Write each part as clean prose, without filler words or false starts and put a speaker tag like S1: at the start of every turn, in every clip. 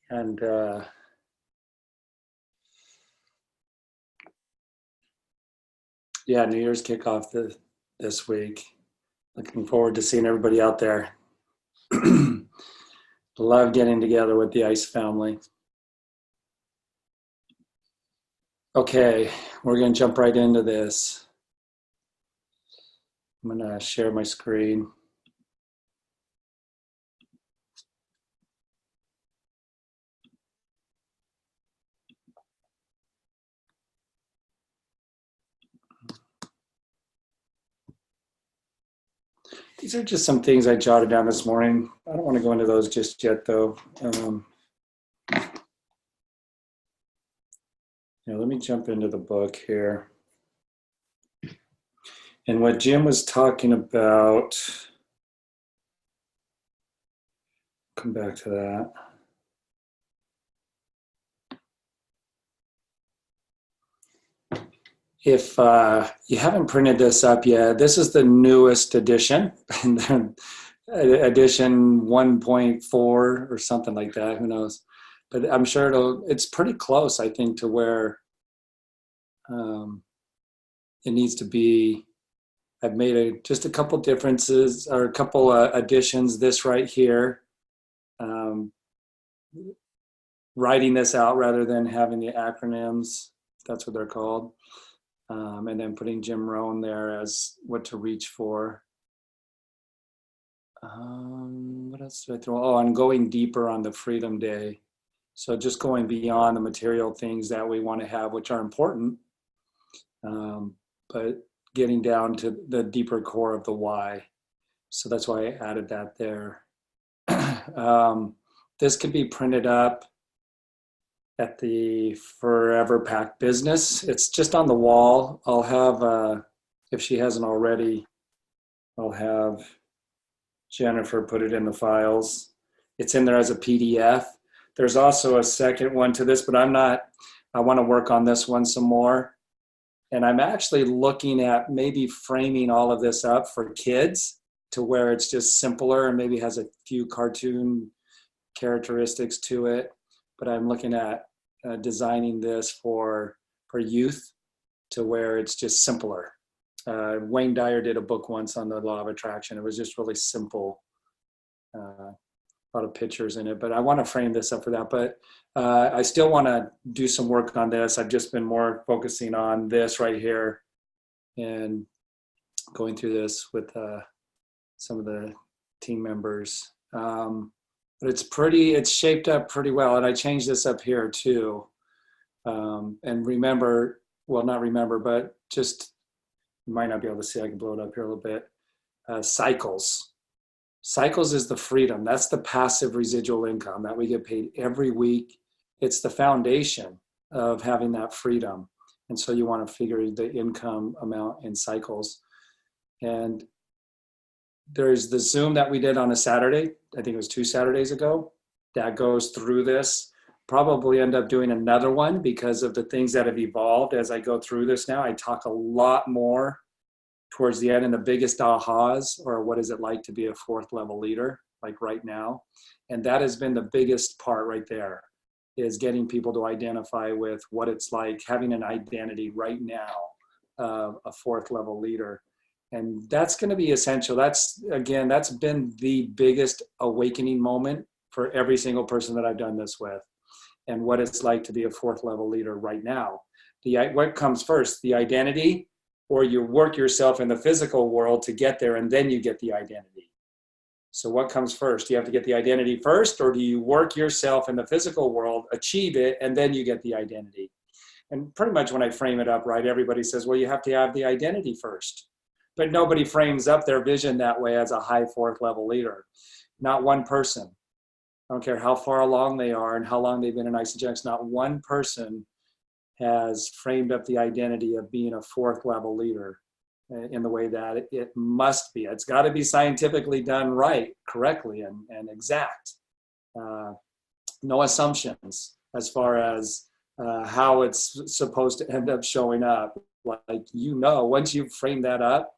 S1: And yeah, New Year's kickoff this week. Looking forward to seeing everybody out there. Love getting together with the ICE family. Okay, we're going to jump right into this. I'm going to share my screen. These are just some things I jotted down this morning. I don't want to go into those just yet, though. Let me jump into the book here. And what Jim was talking about, come back to that. If you haven't printed this up yet, this is the newest edition, edition 1.4 or something like that, who knows. But I'm sure it's pretty close, I think, to where it needs to be. I've made just a couple differences or a couple additions. This right here, writing this out rather than having the acronyms, that's what they're called. And then putting Jim Rohn there as what to reach for. What else did I throw? Oh, and going deeper on the Freedom Day. So just going beyond the material things that we want to have, which are important, but getting down to the deeper core of the why. So that's why I added that there. This could be printed up at the Forever Pack business. It's just on the wall. I'll have, if she hasn't already, I'll have Jennifer put it in the files. It's in there as a PDF. There's also a second one to this, but I want to work on this one some more. And I'm actually looking at maybe framing all of this up for kids to where it's just simpler and maybe has a few cartoon characteristics to it. But I'm looking at designing this for youth to where it's just simpler. Wayne Dyer did a book once on the law of attraction. It was just really simple, a lot of pictures in it. But I want to frame this up for that. But I still want to do some work on this. I've just been more focusing on this right here and going through this with some of the team members. But it's shaped up pretty well. And I changed this up here too. And remember, well, not remember, but just, you might not be able to see, I can blow it up here a little bit. Cycles. Cycles is the freedom. That's the passive residual income that we get paid every week. It's the foundation of having that freedom. And so you want to figure the income amount in cycles. And there's the Zoom that we did on a Saturday. I think it was 2 Saturdays ago. That goes through this. Probably end up doing another one because of the things that have evolved as I go through this now. I talk a lot more towards the end, and the biggest ahas, or what is it like to be a 4th level leader, like right now. And that has been the biggest part right there, is getting people to identify with what it's like having an identity right now of a 4th level leader. And that's going to be essential. That's been the biggest awakening moment for every single person that I've done this with, and what it's like to be a 4th level leader right now. What comes first, the identity, or you work yourself in the physical world to get there and then you get the identity? So what comes first? Do you have to get the identity first, or do you work yourself in the physical world, achieve it, and then you get the identity? And pretty much when I frame it up right, everybody says, well, you have to have the identity first. But nobody frames up their vision that way as a high 4th level leader. Not one person. I don't care how far along they are and how long they've been in ICGX, not one person has framed up the identity of being a 4th level leader in the way that it must be. It's got to be scientifically done right, correctly, and exact. No assumptions as far as how it's supposed to end up showing up. Like, once you frame that up,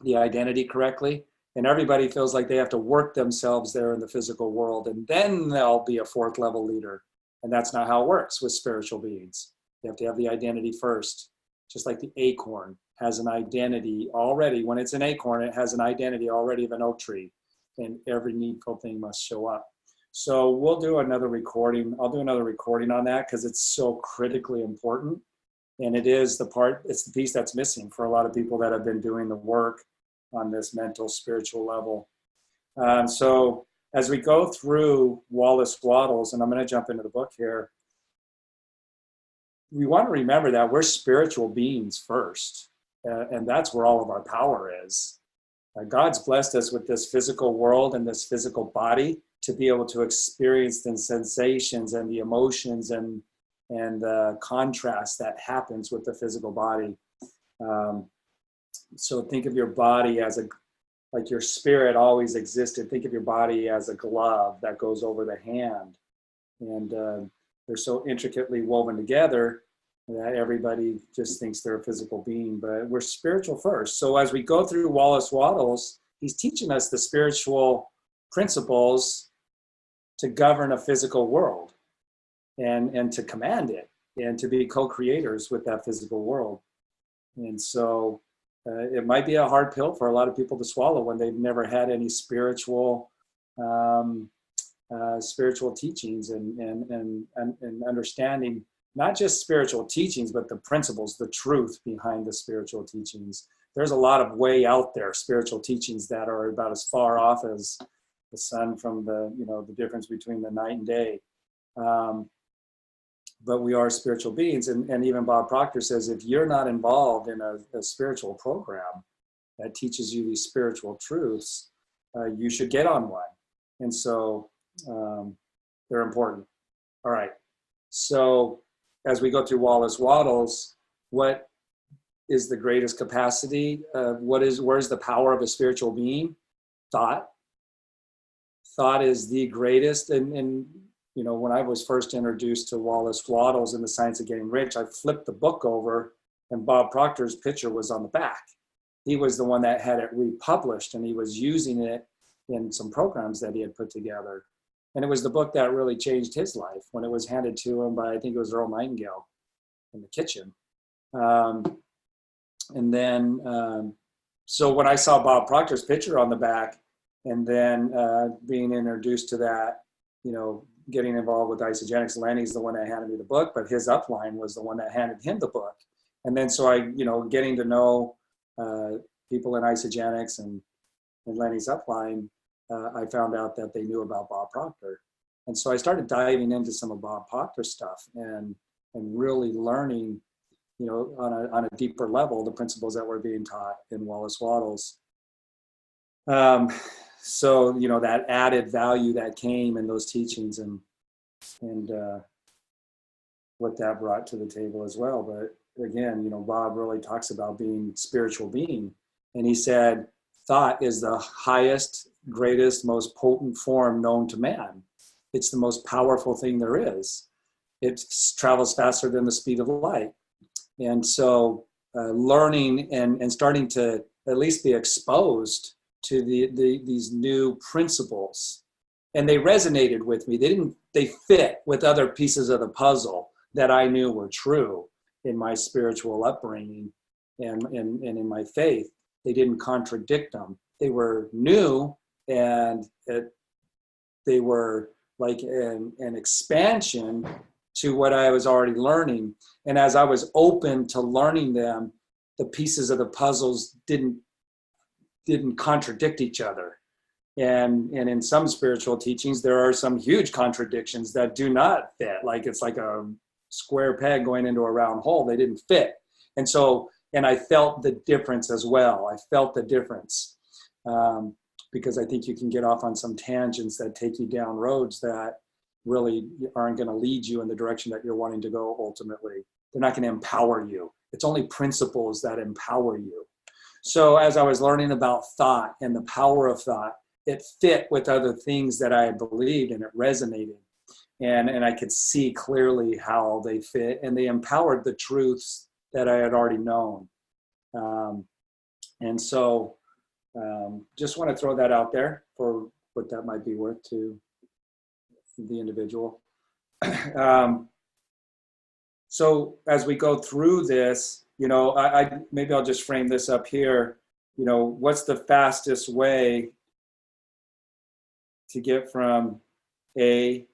S1: the identity correctly, And everybody feels like they have to work themselves there in the physical world, and then they'll be a fourth level leader. And that's not how it works with spiritual beings. You have to have the identity first. Just like the acorn has an identity already. When it's an acorn, it has an identity already of an oak tree, and every needful thing must show up. So we'll do another recording. I'll do another recording on that because it's so critically important. And it is the part, it's the piece that's missing for a lot of people that have been doing the work on this mental, spiritual level. So as we go through Wallace Wattles, and I'm going to jump into the book here, we want to remember that we're spiritual beings first, and that's where all of our power is. God's blessed us with this physical world and this physical body to be able to experience the sensations and the emotions and the contrast that happens with the physical body. So think of your body as like your spirit always existed. Think of your body as a glove that goes over the hand. And they're so intricately woven together that everybody just thinks they're a physical being, but we're spiritual first. So as we go through Wallace Wattles, he's teaching us the spiritual principles to govern a physical world and to command it and to be co-creators with that physical world. And so it might be a hard pill for a lot of people to swallow when they've never had any spiritual teachings and understanding, not just spiritual teachings, but the principles, the truth behind the spiritual teachings. There's a lot of way out there spiritual teachings that are about as far off as the sun from the difference between the night and day. But we are spiritual beings. And even Bob Proctor says, if you're not involved in a spiritual program that teaches you these spiritual truths, you should get on one. And so they're important. All right. So as we go through Wallace Wattles, what is the greatest capacity? Where's the power of a spiritual being? Thought. Thought is the greatest. And when I was first introduced to Wallace Wattles and the Science of Getting Rich, I flipped the book over and Bob Proctor's picture was on the back. He was the one that had it republished, and he was using it in some programs that he had put together. And it was the book that really changed his life when it was handed to him by, I think it was Earl Nightingale in the kitchen. So when I saw Bob Proctor's picture on the back, and then being introduced to that, getting involved with isogenics, Lenny's the one that handed me the book, but his upline was the one that handed him the book. And then so getting to know people in isogenics and Lenny's upline, I found out that they knew about Bob Proctor. And so I started diving into some of Bob Proctor's stuff and really learning, on a deeper level, the principles that were being taught in Wallace Wattles. So, that added value that came in those teachings and what that brought to the table as well. But again, Bob really talks about being spiritual being. And he said, thought is the highest, greatest, most potent form known to man. It's the most powerful thing there is. It travels faster than the speed of light. And so learning and starting to at least be exposed to these new principles, and they resonated with me. They fit with other pieces of the puzzle that I knew were true in my spiritual upbringing and in my faith. They didn't contradict them. They were new, and they were like an expansion to what I was already learning. And as I was open to learning them, the pieces of the puzzles didn't contradict each other. And in some spiritual teachings, there are some huge contradictions that do not fit. Like it's like a square peg going into a round hole. They didn't fit. And I felt the difference as well. I felt the difference because I think you can get off on some tangents that take you down roads that really aren't going to lead you in the direction that you're wanting to go ultimately. They're not going to empower you. It's only principles that empower you. So as I was learning about thought and the power of thought, it fit with other things that I had believed, and it resonated. And I could see clearly how they fit, and they empowered the truths that I had already known. And so Just want to throw that out there for what that might be worth to the individual. So as we go through this, maybe I'll just frame this up here. What's the fastest way to get from A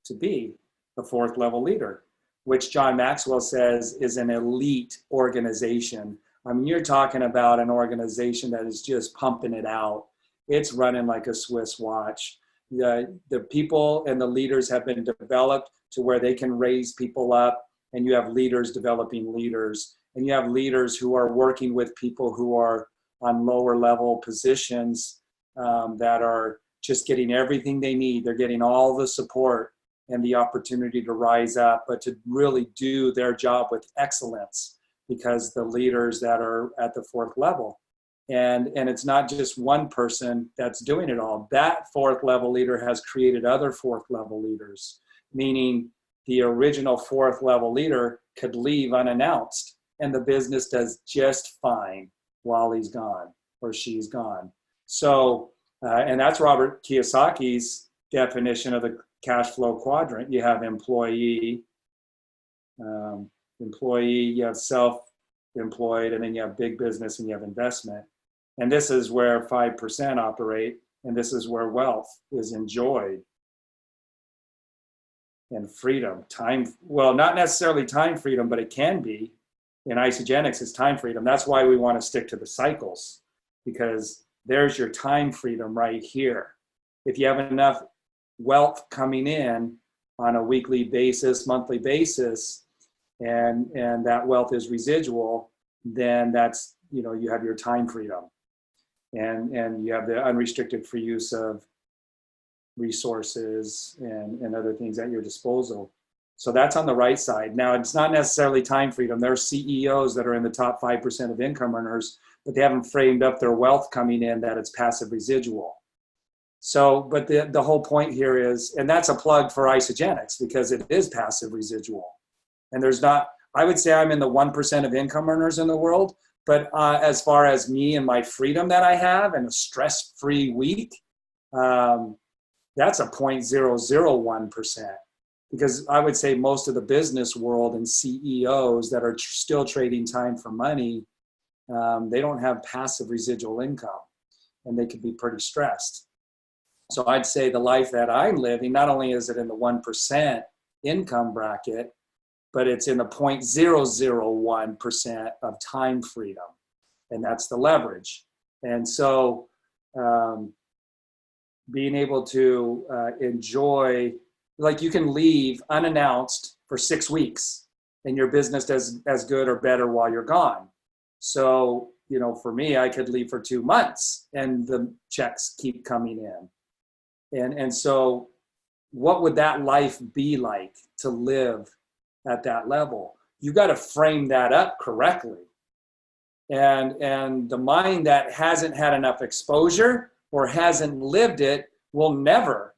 S1: to B, the fourth level leader, which John Maxwell says is an elite organization. I mean, you're talking about an organization that is just pumping it out. It's running like a Swiss watch. The people and the leaders have been developed to where they can raise people up, and you have leaders developing leaders, and you have leaders who are working with people who are on lower level positions that are just getting everything they need. They're getting all the support and the opportunity to rise up, but to really do their job with excellence, because the leaders that are at the fourth level. And it's not just one person that's doing it all. That fourth level leader has created other fourth level leaders, meaning the original fourth level leader could leave unannounced and the business does just fine while he's gone or she's gone. So, and that's Robert Kiyosaki's definition of the cash flow quadrant. You have employee, you have self-employed, and then you have big business and you have investment. And this is where 5% operate, and this is where wealth is enjoyed. And freedom, well, not necessarily time freedom, but it can be. In isogenics, it's time freedom. That's why we want to stick to the cycles, because there's your time freedom right here. If you have enough wealth coming in on a weekly basis, monthly basis, and that wealth is residual, then that's, you have your time freedom. And you have the unrestricted free use of resources and other things at your disposal. So that's on the right side. Now, it's not necessarily time freedom. There are CEOs that are in the top 5% of income earners, but they haven't framed up their wealth coming in that it's passive residual. So, but the whole point here is, and that's a plug for isogenics, because it is passive residual. And there's not, I would say I'm in the 1% of income earners in the world, but as far as me and my freedom that I have and a stress-free week, that's a 0.001%. Because I would say most of the business world and CEOs that are still trading time for money, they don't have passive residual income, and they could be pretty stressed. So I'd say the life that I'm living, not only is it in the 1% income bracket, but it's in the 0.001% of time freedom. And that's the leverage. And so being able to enjoy, like, you can leave unannounced for 6 weeks and your business does as good or better while you're gone. So, for me, I could leave for 2 months and the checks keep coming in. And so what would that life be like to live at that level? You got to frame that up correctly. And the mind that hasn't had enough exposure or hasn't lived it will never,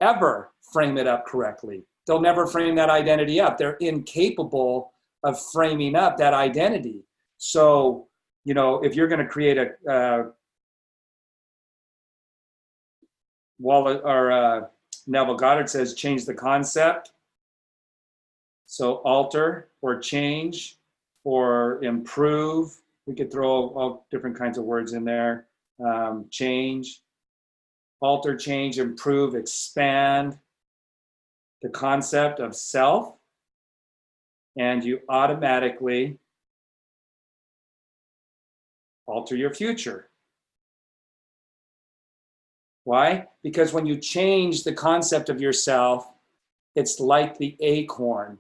S1: ever frame it up correctly. They'll never frame that identity up. They're incapable of framing up that identity. So, if you're going to create a Neville Goddard says, change the concept. So alter or change or improve. We could throw all different kinds of words in there. Change, alter, change, improve, expand the concept of self, and you automatically alter your future. Why? Because when you change the concept of yourself, it's like the acorn.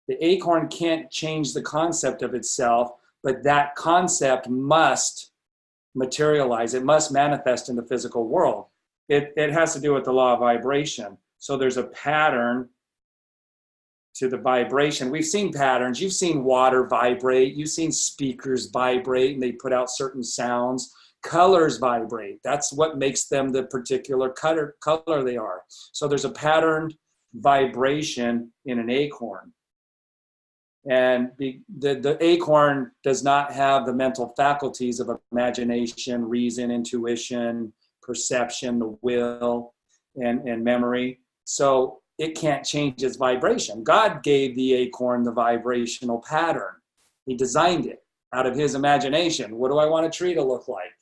S1: The acorn can't change the concept of itself, but that concept must materialize. It must manifest in the physical world. It has to do with the law of vibration. So there's a pattern to the vibration. We've seen patterns. You've seen water vibrate. You've seen speakers vibrate and they put out certain sounds. Colors vibrate. That's what makes them the particular color they are. So there's a patterned vibration in an acorn. And the acorn does not have the mental faculties of imagination, reason, intuition, perception, the will, and memory. So it can't change its vibration. God gave the acorn the vibrational pattern. He designed it out of his imagination. What do I want a tree to look like?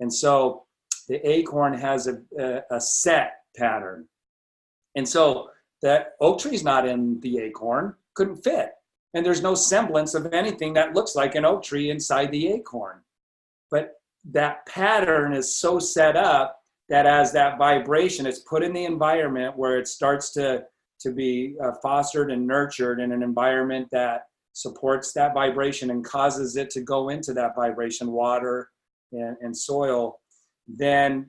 S1: And so the acorn has a set pattern. And so that oak tree is not in the acorn, couldn't fit. And there's no semblance of anything that looks like an oak tree inside the acorn. But that pattern is so set up that as that vibration is put in the environment where it starts to be fostered and nurtured in an environment that supports that vibration and causes it to go into that vibration, water and soil, then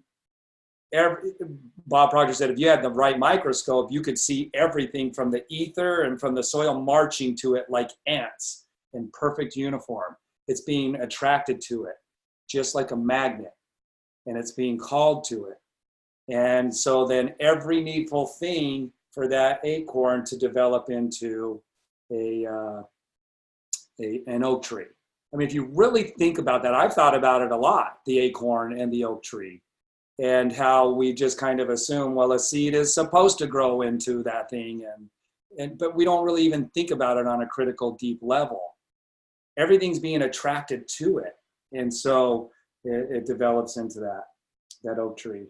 S1: Bob Proctor said if you had the right microscope, you could see everything from the ether and from the soil marching to it like ants in perfect uniform. It's being attracted to it, just like a magnet, and it's being called to it. And so then every needful thing for that acorn to develop into an oak tree. I mean, if you really think about that, I've thought about it a lot, the acorn and the oak tree, and how we just kind of assume, well, a seed is supposed to grow into that thing, but we don't really even think about it on a critical, deep level. Everything's being attracted to it, and so it develops into that oak tree.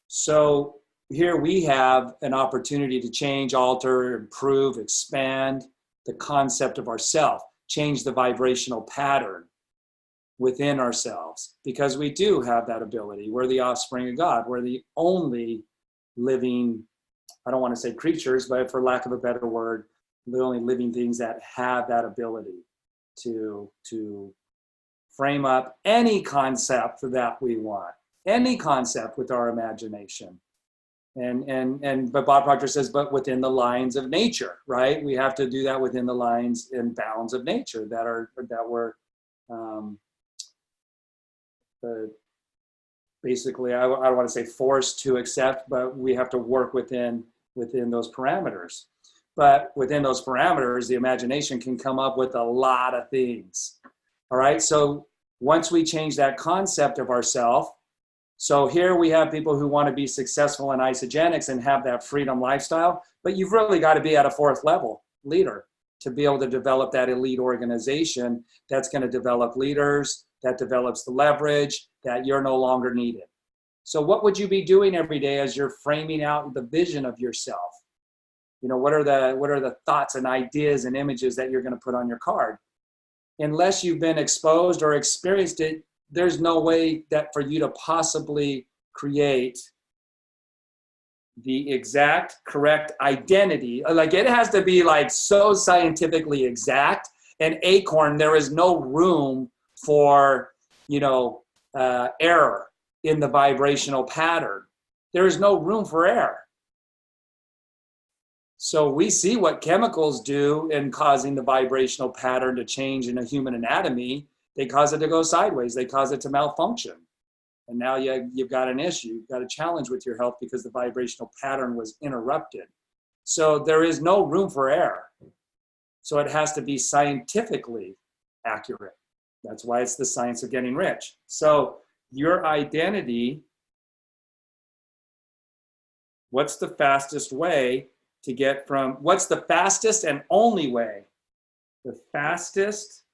S1: So here we have an opportunity to change, alter, improve, expand the concept of ourself, change the vibrational pattern within ourselves, because we do have that ability. We're the offspring of God. We're the only living, I don't want to say creatures, but for lack of a better word, the only living things that have that ability to frame up any concept that we want, any concept with our imagination. But Bob Proctor says, but within the lines of nature, right? We have to do that within the lines and bounds of nature that we're basically, I don't want to say forced to accept, but we have to work within those parameters. But within those parameters, the imagination can come up with a lot of things. All right. So once we change that concept of ourself, so here we have people who want to be successful in isogenics and have that freedom lifestyle, but you've really got to be at a fourth level leader to be able to develop that elite organization that's going to develop leaders, that develops the leverage, that you're no longer needed. So what would you be doing every day as you're framing out the vision of yourself? You know, what are the thoughts and ideas and images that you're going to put on your card? Unless you've been exposed or experienced it, there's no way that for you to possibly create the exact correct identity. Like, it has to be like so scientifically exact. An acorn, there is no room for, error in the vibrational pattern. There is no room for error. So we see what chemicals do in causing the vibrational pattern to change in a human anatomy. They cause it to go sideways. They cause it to malfunction. And now you've got an issue. You've got a challenge with your health because the vibrational pattern was interrupted. So there is no room for error. So it has to be scientifically accurate. That's why it's the science of getting rich. So your identity, what's the fastest way to get from, what's the fastest and only way? The fastest,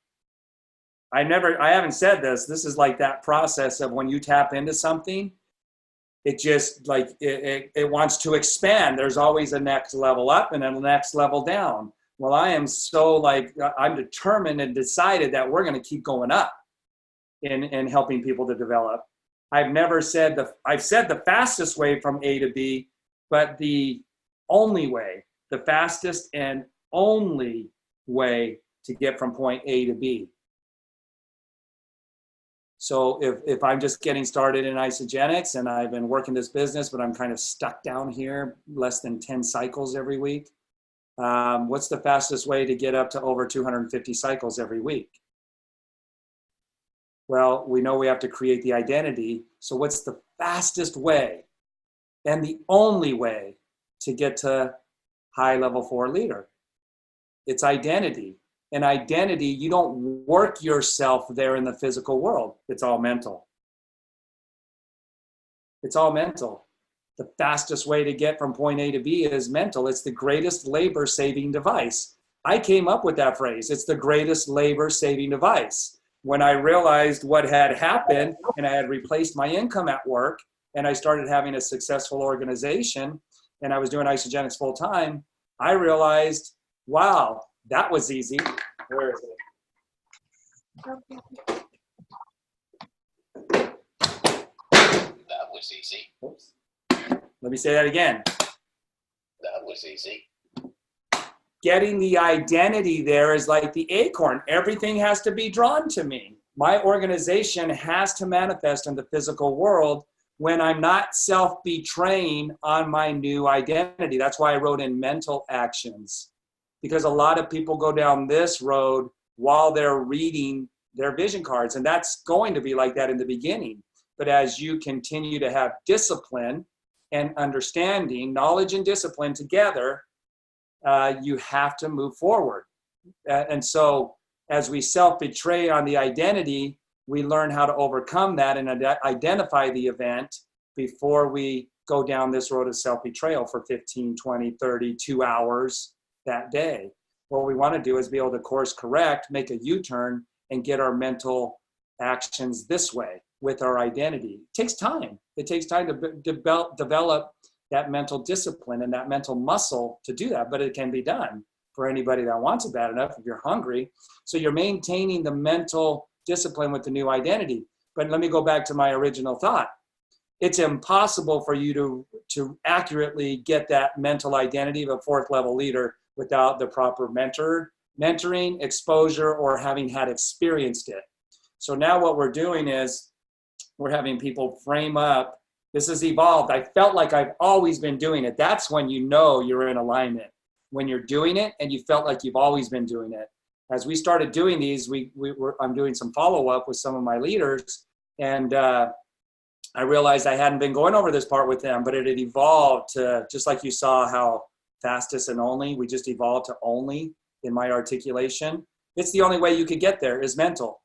S1: I haven't said this. This is like that process of when you tap into something, it just like, it wants to expand. There's always a next level up and a next level down. Well, I am so I'm determined and decided that we're going to keep going up in helping people to develop. I've said the fastest way from A to B, but the only way, the fastest and only way to get from point A to B. So if I'm just getting started in isogenics and I've been working this business, but I'm kind of stuck down here, less than 10 cycles every week, what's the fastest way to get up to over 250 cycles every week? Well, we know we have to create the identity. So what's the fastest way and the only way to get to high level 4 leader? It's identity. an identity, you don't work yourself there in the physical world. It's all mental. It's all mental. The fastest way to get from point A to B is mental. It's the greatest labor-saving device. I came up with that phrase. It's the greatest labor-saving device. When I realized what had happened and I had replaced my income at work and I started having a successful organization and I was doing Isogenics full time, I realized, wow, that was easy. Where is it?
S2: That was easy.
S1: Oops. Let me say that again.
S2: That was easy.
S1: Getting the identity there is like the acorn. Everything has to be drawn to me. My organization has to manifest in the physical world when I'm not self-betraying on my new identity. That's why I wrote in mental actions, because a lot of people go down this road while they're reading their vision cards, and that's going to be like that in the beginning. But as you continue to have discipline and understanding, knowledge and discipline together, you have to move forward. And so as we self-betray on the identity, we learn how to overcome that and identify the event before we go down this road of self-betrayal for 15, 20, 30, 2 hours that day. What we want to do is be able to course correct, make a U-turn, and get our mental actions this way with our identity. It takes time. It takes time to develop that mental discipline and that mental muscle to do that, but it can be done for anybody that wants it bad enough if you're hungry. So you're maintaining the mental discipline with the new identity. But let me go back to my original thought. It's impossible for you to accurately get that mental identity of a fourth level leader without the proper mentoring, exposure, or having had experienced it. So now what we're doing is we're having people frame up. This has evolved. I felt like I've always been doing it. That's when you know you're in alignment. When you're doing it and you felt like you've always been doing it. As we started doing these, I'm doing some follow-up with some of my leaders, and I realized I hadn't been going over this part with them, but it had evolved to, just like you saw how fastest and only, we just evolved to only in my articulation. It's the only way you could get there is mental.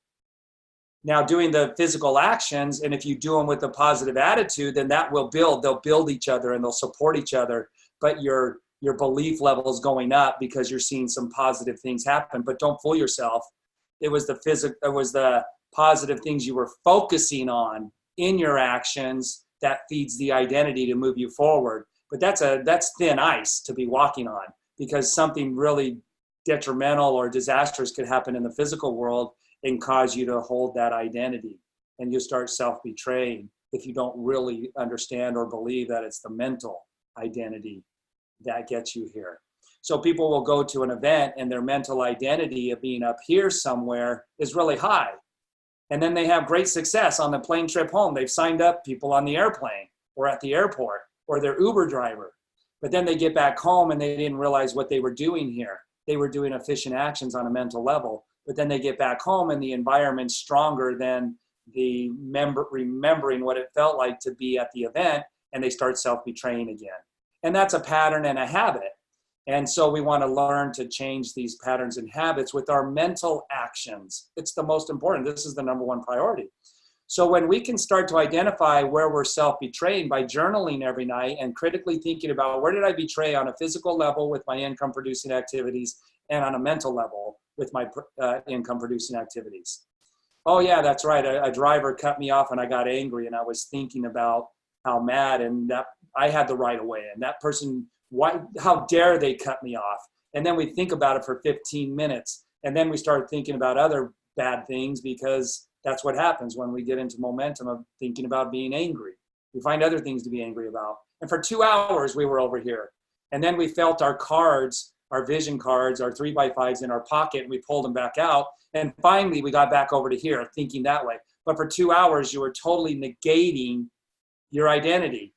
S1: Now doing the physical actions, and if you do them with a positive attitude, then that will build, they'll build each other and they'll support each other, but your belief level is going up because you're seeing some positive things happen. But don't fool yourself. It was the positive things you were focusing on in your actions that feeds the identity to move you forward. But that's thin ice to be walking on, because something really detrimental or disastrous could happen in the physical world and cause you to hold that identity. And you start self-betraying if you don't really understand or believe that it's the mental identity that gets you here. So people will go to an event and their mental identity of being up here somewhere is really high. And then they have great success on the plane trip home. They've signed up people on the airplane or at the airport or their Uber driver. But then they get back home and they didn't realize what they were doing here. They were doing efficient actions on a mental level. But then they get back home and the environment's stronger than the remembering what it felt like to be at the event, and they start self-betraying again. And that's a pattern and a habit. And so we want to learn to change these patterns and habits with our mental actions. It's the most important. This is the number one priority. So when we can start to identify where we're self-betraying by journaling every night and critically thinking about where did I betray on a physical level with my income producing activities and on a mental level with my income producing activities. Oh yeah, that's right. A driver cut me off and I got angry and I was thinking about how mad and that I had the right of way and that person, how dare they cut me off? And then we think about it for 15 minutes and then we start thinking about other bad things, because that's what happens when we get into momentum of thinking about being angry. We find other things to be angry about. And for 2 hours we were over here. And then we felt our cards, our vision cards, our 3x5s in our pocket, and we pulled them back out. And finally we got back over to here thinking that way. But for 2 hours you were totally negating your identity.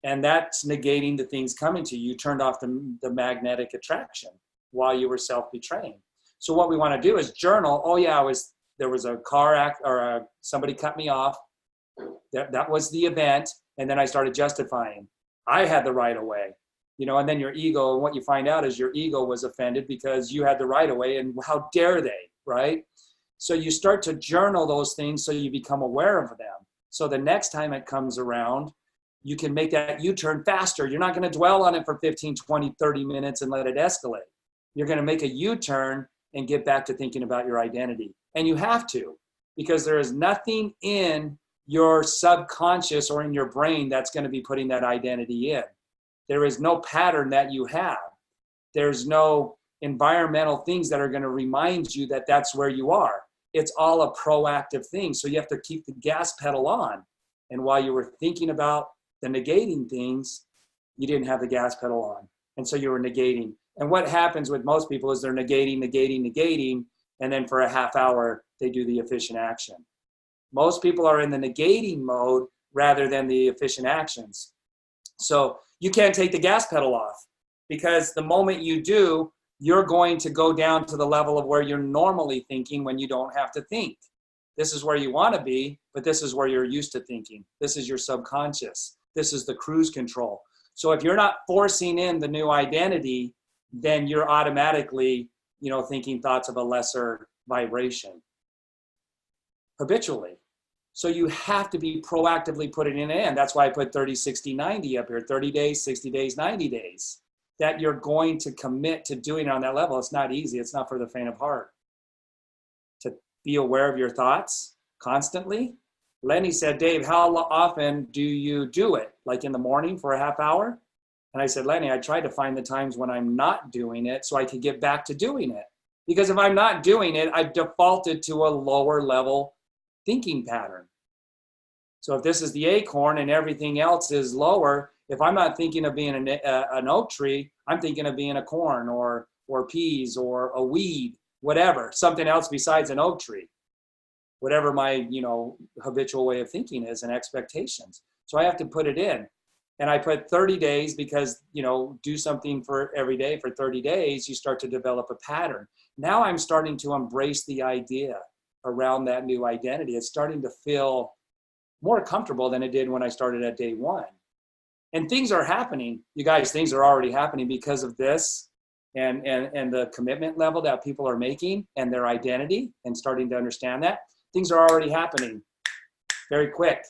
S1: And that's negating the things coming to you. You turned off the magnetic attraction while you were self-betraying. So what we want to do is journal. Oh yeah, there was a car somebody cut me off. That was the event. And then I started justifying. I had the right of way. and then your ego, and what you find out is your ego was offended because you had the right of way, and how dare they, right? So you start to journal those things so you become aware of them. So the next time it comes around, you can make that U-turn faster. You're not going to dwell on it for 15, 20, 30 minutes and let it escalate. You're going to make a U-turn and get back to thinking about your identity. And you have to, because there is nothing in your subconscious or in your brain that's going to be putting that identity in. There is no pattern that you have. There's no environmental things that are going to remind you that that's where you are. It's all a proactive thing. So you have to keep the gas pedal on. And while you were thinking about the negating things, you didn't have the gas pedal on. And so you were negating. And what happens with most people is they're negating. And then for a half hour, they do the efficient action. Most people are in the negating mode rather than the efficient actions. So you can't take the gas pedal off, because the moment you do, you're going to go down to the level of where you're normally thinking when you don't have to think. This is where you want to be, but this is where you're used to thinking. This is your subconscious. This is the cruise control. So if you're not forcing in the new identity, then you're automatically, thinking thoughts of a lesser vibration habitually. So you have to be proactively putting it in. That's why I put 30, 60, 90 up here, 30 days, 60 days, 90 days, that you're going to commit to doing it on that level. It's not easy. It's not for the faint of heart. To be aware of your thoughts constantly. Lenny said, Dave, how often do you do it? Like in the morning for a half hour? And I said, Lenny, I try to find the times when I'm not doing it so I can get back to doing it. Because if I'm not doing it, I've defaulted to a lower level thinking pattern. So if this is the acorn and everything else is lower, if I'm not thinking of being an oak tree, I'm thinking of being a corn or peas or a weed, whatever, something else besides an oak tree, whatever my, habitual way of thinking is and expectations. So I have to put it in. And I put 30 days because, do something for every day for 30 days, you start to develop a pattern. Now I'm starting to embrace the idea around that new identity. It's starting to feel more comfortable than it did when I started at day one. And things are happening. You guys, things are already happening because of this and the commitment level that people are making and their identity and starting to understand that. Things are already happening very quick.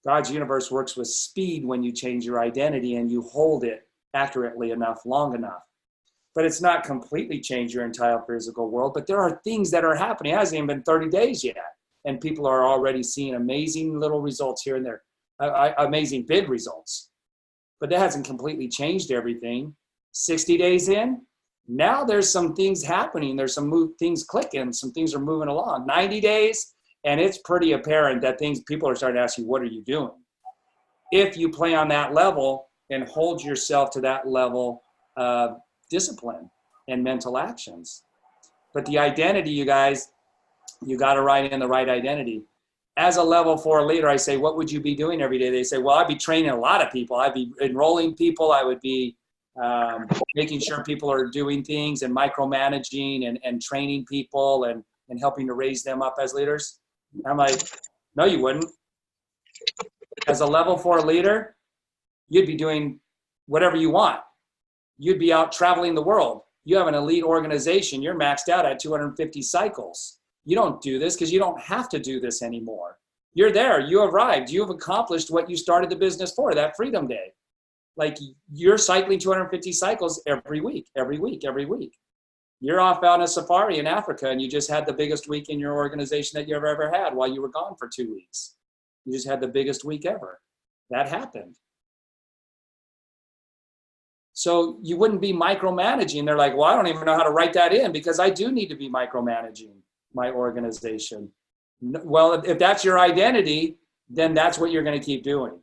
S1: God's universe works with speed when you change your identity and you hold it accurately enough, long enough. But it's not completely changed your entire physical world, but there are things that are happening. It hasn't even been 30 days yet. And people are already seeing amazing little results here and there, amazing big results. But that hasn't completely changed everything. 60 days in, now there's some things happening. There's some things clicking, some things are moving along. 90 days, and it's pretty apparent that people are starting to ask you, what are you doing? If you play on that level and hold yourself to that level of discipline and mental actions. But the identity, you guys, you got to write in the right identity. As a level 4 leader, I say, what would you be doing every day? They say, well, I'd be training a lot of people. I'd be enrolling people. I would be making sure people are doing things and micromanaging and training people and helping to raise them up as leaders. I'm like, no, you wouldn't. As a level 4 leader, you'd be doing whatever you want. You'd be out traveling the world. You have an elite organization. You're maxed out at 250 cycles. You don't do this because you don't have to do this anymore. You're there. You arrived. You have accomplished what you started the business for, that Freedom Day. Like, you're cycling 250 cycles every week. You're off on a safari in Africa and you just had the biggest week in your organization that you've ever had while you were gone for 2 weeks. You just had the biggest week ever. That happened. So you wouldn't be micromanaging. They're like, well, I don't even know how to write that in because I do need to be micromanaging my organization. Well, if that's your identity, then that's what you're going to keep doing.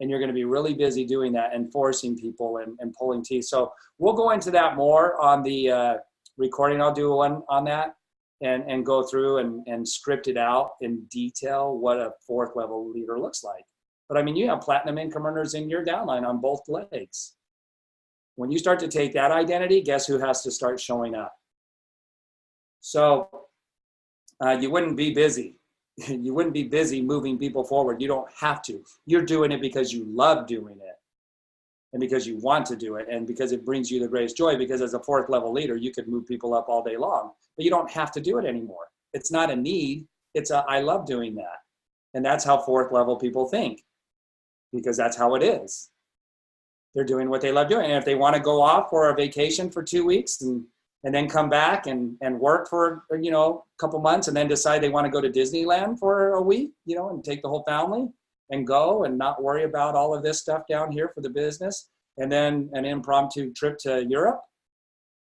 S1: And you're going to be really busy doing that and forcing people and pulling teeth. So we'll go into that more on the recording. I'll do one on that and go through and script it out in detail what a 4th level leader looks like. But I mean, you have platinum income earners in your downline on both legs. When you start to take that identity, guess who has to start showing up? So you wouldn't be busy. You wouldn't be busy moving people forward. You don't have to. You're doing it because you love doing it. and because you want to do it, and because it brings you the greatest joy, because as a fourth level leader, you could move people up all day long, but you don't have to do it anymore. It's not a need. It's a, I love doing that. And that's how fourth level people think, because that's how it is. They're doing what they love doing. And if they want to go off for a vacation for 2 weeks and then come back and work for, a couple months and then decide they want to go to Disneyland for a week, and take the whole family and go and not worry about all of this stuff down here for the business. And then an impromptu trip to Europe,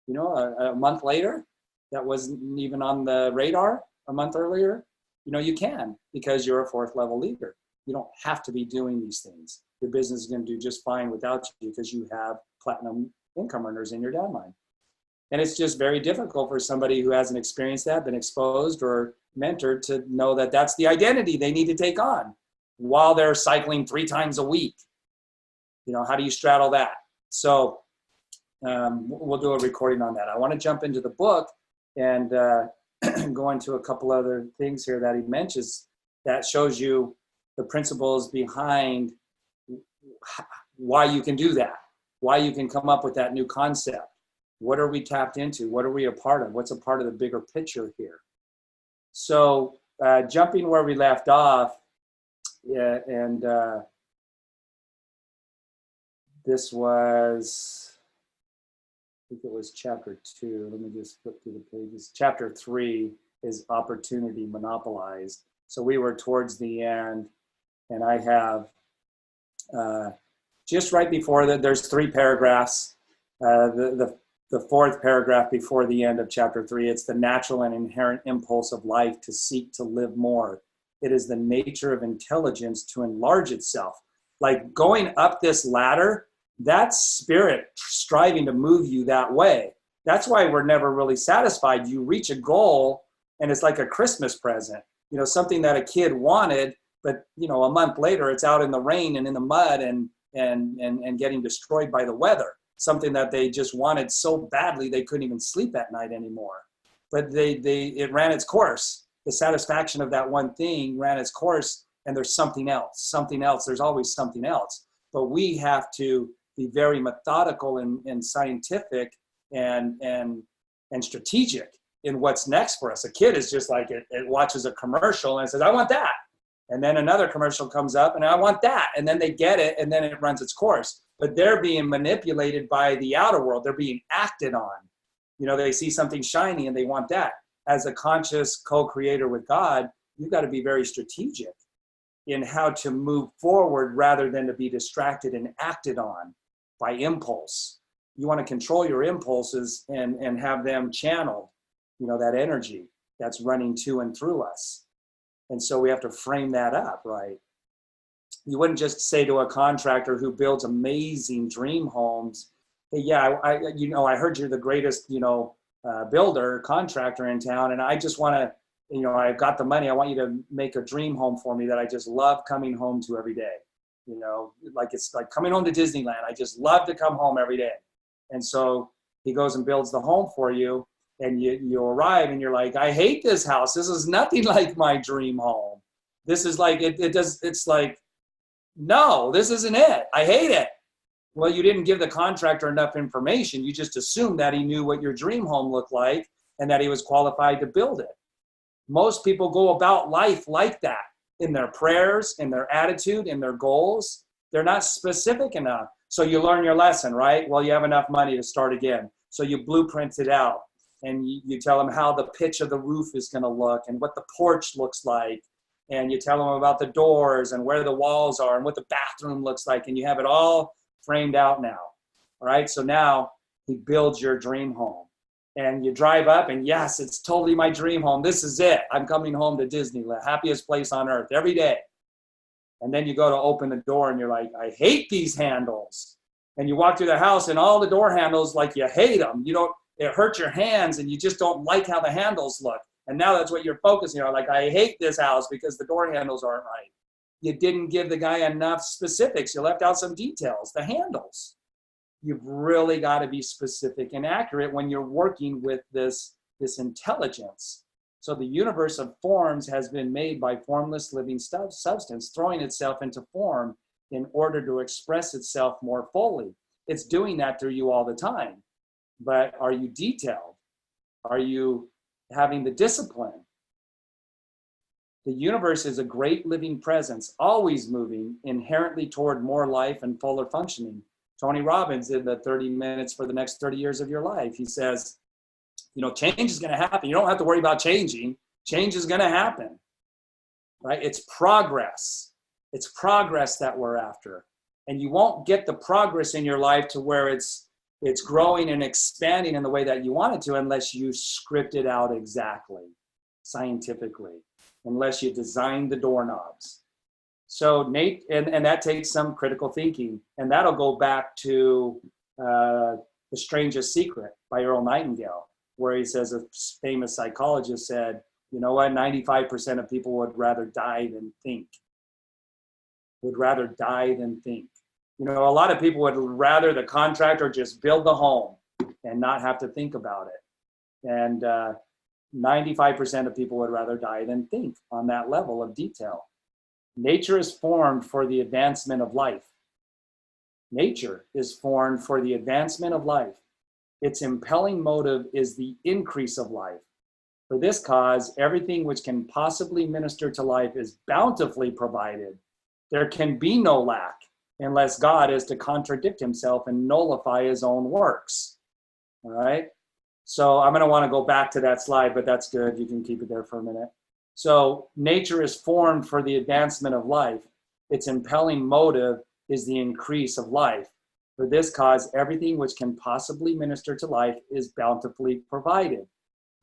S1: a month later, that wasn't even on the radar a month earlier. You can, because you're a fourth level leader. You don't have to be doing these things. Your business is going to do just fine without you, because you have platinum income earners in your downline. And it's just very difficult for somebody who hasn't experienced that, been exposed or mentored, to know that that's the identity they need to take on while they're cycling 3 times a week. How do you straddle that? So we'll do a recording on that. I want to jump into the book and go into a couple other things here that he mentions that shows you the principles behind why you can do that, why you can come up with that new concept. What are we tapped into? What are we a part of? What's a part of the bigger picture here? So jumping where we left off, this was, I think it was chapter 2. Let me just flip through the pages. Chapter 3 is opportunity monopolized. So we were towards the end, and I have just right before that, there's 3 paragraphs. The 4th paragraph before the end of chapter 3, it's the natural and inherent impulse of life to seek to live more. It is the nature of intelligence to enlarge itself. Like going up this ladder, that's spirit striving to move you that way. That's why we're never really satisfied. You reach a goal and it's like a Christmas present, something that a kid wanted, but a month later it's out in the rain and in the mud and getting destroyed by the weather. Something that they just wanted so badly they couldn't even sleep at night anymore. But it ran its course. The satisfaction of that one thing ran its course, and there's something else. There's always something else. But we have to be very methodical and scientific and strategic in what's next for us. A kid is just like it watches a commercial and says, I want that. And then another commercial comes up and I want that. And then they get it and then it runs its course. But they're being manipulated by the outer world. They're being acted on. They see something shiny and they want that. As a conscious co-creator with God, you've got to be very strategic in how to move forward rather than to be distracted and acted on by impulse. You want to control your impulses and have them channeled, that energy that's running to and through us. And so we have to frame that up, right? You wouldn't just say to a contractor who builds amazing dream homes, hey, yeah, I heard you're the greatest, builder, contractor in town, and I just want to, I've got the money. I want you to make a dream home for me that I just love coming home to every day. Like it's like coming home to Disneyland. I just love to come home every day. And so he goes and builds the home for you, and you arrive and you're like, I hate this house. This is nothing like my dream home. This is like, it's like, no, this isn't it. I hate it. Well, you didn't give the contractor enough information. You just assumed that he knew what your dream home looked like and that he was qualified to build it. Most people go about life like that in their prayers, in their attitude, in their goals. They're not specific enough. So you learn your lesson, right? Well, you have enough money to start again. So you blueprint it out and you tell them how the pitch of the roof is going to look and what the porch looks like. And you tell them about the doors and where the walls are and what the bathroom looks like. And you have it all framed out now. All right. So now he builds your dream home and you drive up and yes, it's totally my dream home. This is it. I'm coming home to Disneyland, happiest place on earth every day. And then you go to open the door and you're like, I hate these handles. And you walk through the house and all the door handles, like you hate them. It hurts your hands and you just don't like how the handles look. And now that's what you're focusing on. Like, I hate this house because the door handles aren't right. You didn't give the guy enough specifics. You left out some details, the handles. You've really got to be specific and accurate when you're working with this intelligence. So the universe of forms has been made by formless living substance, throwing itself into form. in order to express itself more fully. It's doing that through you all the time. But are you detailed? Are you having the discipline? The universe is a great living presence, always moving inherently toward more life and fuller functioning. Tony Robbins in the 30 minutes for the next 30 years of your life, he says, change is going to happen. You don't have to worry about changing. Change is going to happen, right? It's progress. It's progress that we're after. And you won't get the progress in your life to where it's growing and expanding in the way that you want it to unless you script it out exactly, scientifically, unless you design the doorknobs. So Nate, and that takes some critical thinking, and that'll go back to The Strangest Secret by Earl Nightingale, where he says, a famous psychologist said, you know what, 95% of people would rather die than think. Would rather die than think. A lot of people would rather the contractor just build the home and not have to think about it. And 95% of people would rather die than think on that level of detail. Nature is formed for the advancement of life. Nature is formed for the advancement of life. Its impelling motive is the increase of life. For this cause, everything which can possibly minister to life is bountifully provided. There can be no lack unless God is to contradict himself and nullify his own works. All right? So I'm going to want to go back to that slide, but that's good. You can keep it there for a minute. So nature is formed for the advancement of life. Its impelling motive is the increase of life. For this cause, everything which can possibly minister to life is bountifully provided.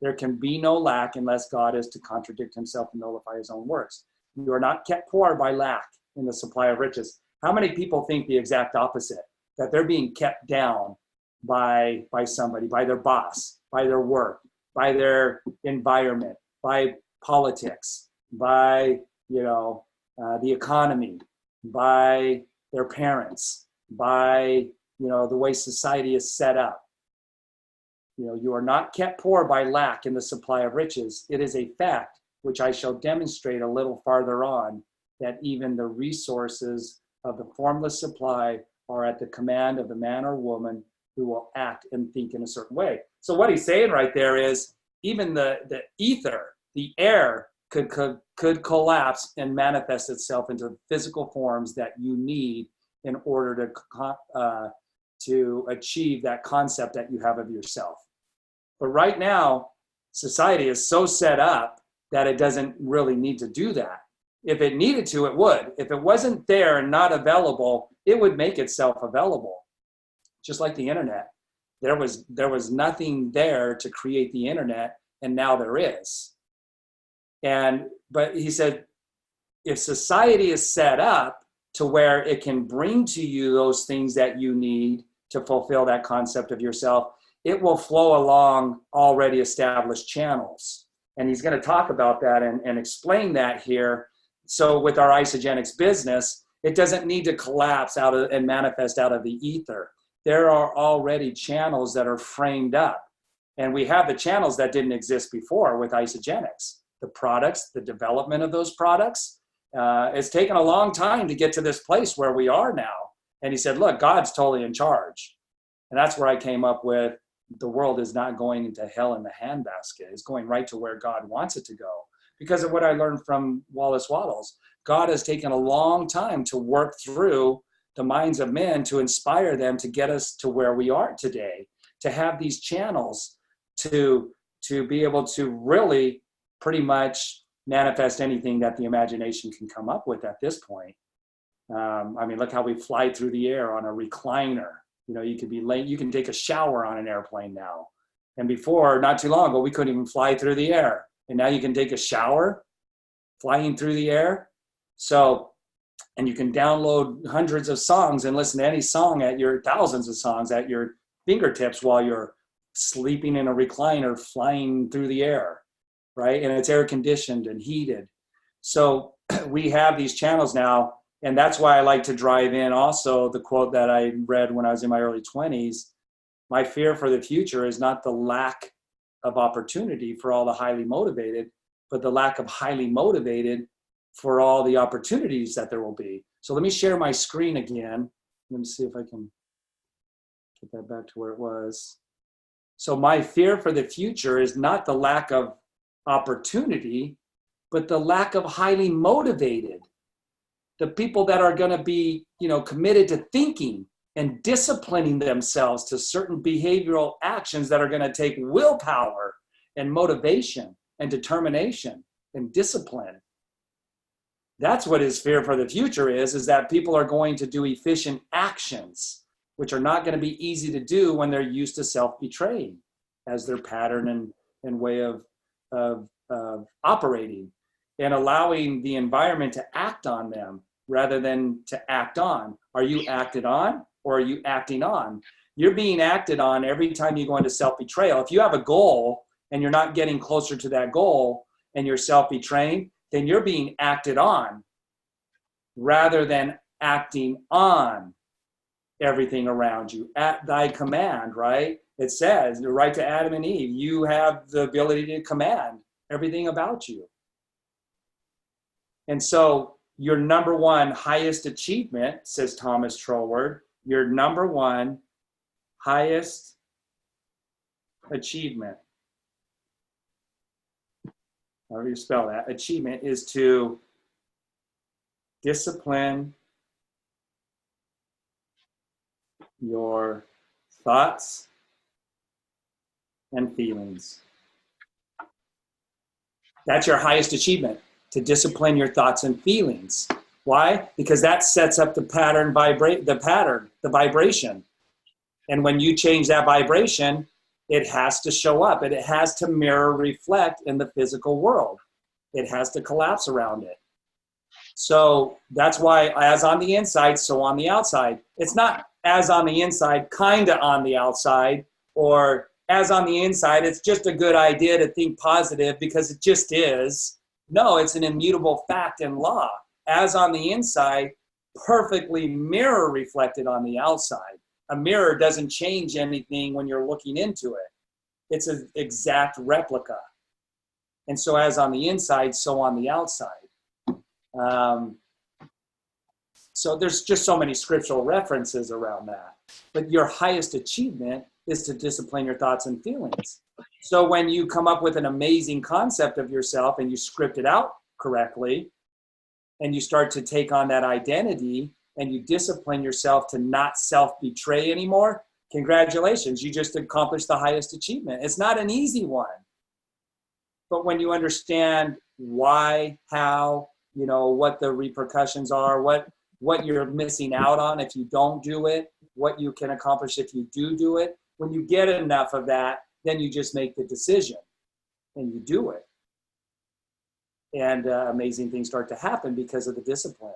S1: There can be no lack unless God is to contradict himself and nullify his own works. You are not kept poor by lack in the supply of riches. How many people think the exact opposite? That they're being kept down by somebody, by their boss, by their work, by their environment, by politics, by the economy, by their parents, by the way society is set up. You are not kept poor by lack in the supply of riches. It is a fact, which I shall demonstrate a little farther on, that even the resources of the formless supply are at the command of the man or woman who will act and think in a certain way. So what he's saying right there is even the ether, the air could collapse and manifest itself into physical forms that you need in order to achieve that concept that you have of yourself. But right now, society is so set up that it doesn't really need to do that. If it needed to, it would. If it wasn't there and not available, it would make itself available. Just like the internet. There was nothing there to create the internet, and now there is. But he said, if society is set up to where it can bring to you those things that you need to fulfill that concept of yourself, it will flow along already established channels. And he's going to talk about that and explain that here. So with our isogenics business, it doesn't need to collapse out of and manifest out of the ether. There are already channels that are framed up. And we have the channels that didn't exist before with isogenics. The products, the development of those products, it's taken a long time to get to this place where we are now. And he said, look, God's totally in charge. And that's where I came up with the world is not going into hell in the handbasket. It's going right to where God wants it to go. Because of what I learned from Wallace Wattles, God has taken a long time to work through the minds of men to inspire them to get us to where we are today, to have these channels to be able to really pretty much manifest anything that the imagination can come up with at this point. Look how we fly through the air on a recliner. You could be late. You can take a shower on an airplane now. And before, not too long ago, we couldn't even fly through the air. And now you can take a shower flying through the air. So, and you can download hundreds of songs and listen to any song thousands of songs at your fingertips while you're sleeping in a recliner flying through the air, right? And it's air conditioned and heated. So we have these channels now. And that's why I like to drive in also the quote that I read when I was in my early 20s. My fear for the future is not the lack of opportunity for all the highly motivated, but the lack of highly motivated for all the opportunities that there will be. So let me share my screen again. Let me see if I can get that back to where it was. So my fear for the future is not the lack of opportunity, but the lack of highly motivated. The people that are going to be, committed to thinking and disciplining themselves to certain behavioral actions that are going to take willpower and motivation and determination and discipline. That's what his fear for the future is that people are going to do efficient actions, which are not going to be easy to do when they're used to self-betraying as their pattern and way of operating, and allowing the environment to act on them rather than to act on. Are you acted on or are you acting on? You're being acted on every time you go into self-betrayal. If you have a goal and you're not getting closer to that goal and you're self-betraying, then you're being acted on rather than acting on everything around you at thy command, right? It says, the right to Adam and Eve, you have the ability to command everything about you. And so your number one highest achievement, says Thomas Troward, your number one highest achievement, however you spell that, achievement is to discipline your thoughts and feelings. That's your highest achievement, to discipline your thoughts and feelings. Why? Because that sets up the pattern, the vibration. And when you change that vibration, it has to show up and it has to mirror, reflect in the physical world. It has to collapse around it. So that's why as on the inside, so on the outside. It's not as on the inside, kind of on the outside, or as on the inside, it's just a good idea to think positive because it just is. No, it's an immutable fact and law. As on the inside, perfectly mirror reflected on the outside. A mirror doesn't change anything when you're looking into it. It's an exact replica. And so as on the inside, so on the outside. So there's just so many scriptural references around that. But your highest achievement is to discipline your thoughts and feelings. So when you come up with an amazing concept of yourself and you script it out correctly, and you start to take on that identity and you discipline yourself to not self-betray anymore, congratulations, you just accomplished the highest achievement. It's not an easy one. But when you understand why, how, what the repercussions are, what you're missing out on if you don't do it, what you can accomplish if you do it, when you get enough of that, then you just make the decision and you do it. And amazing things start to happen because of the discipline.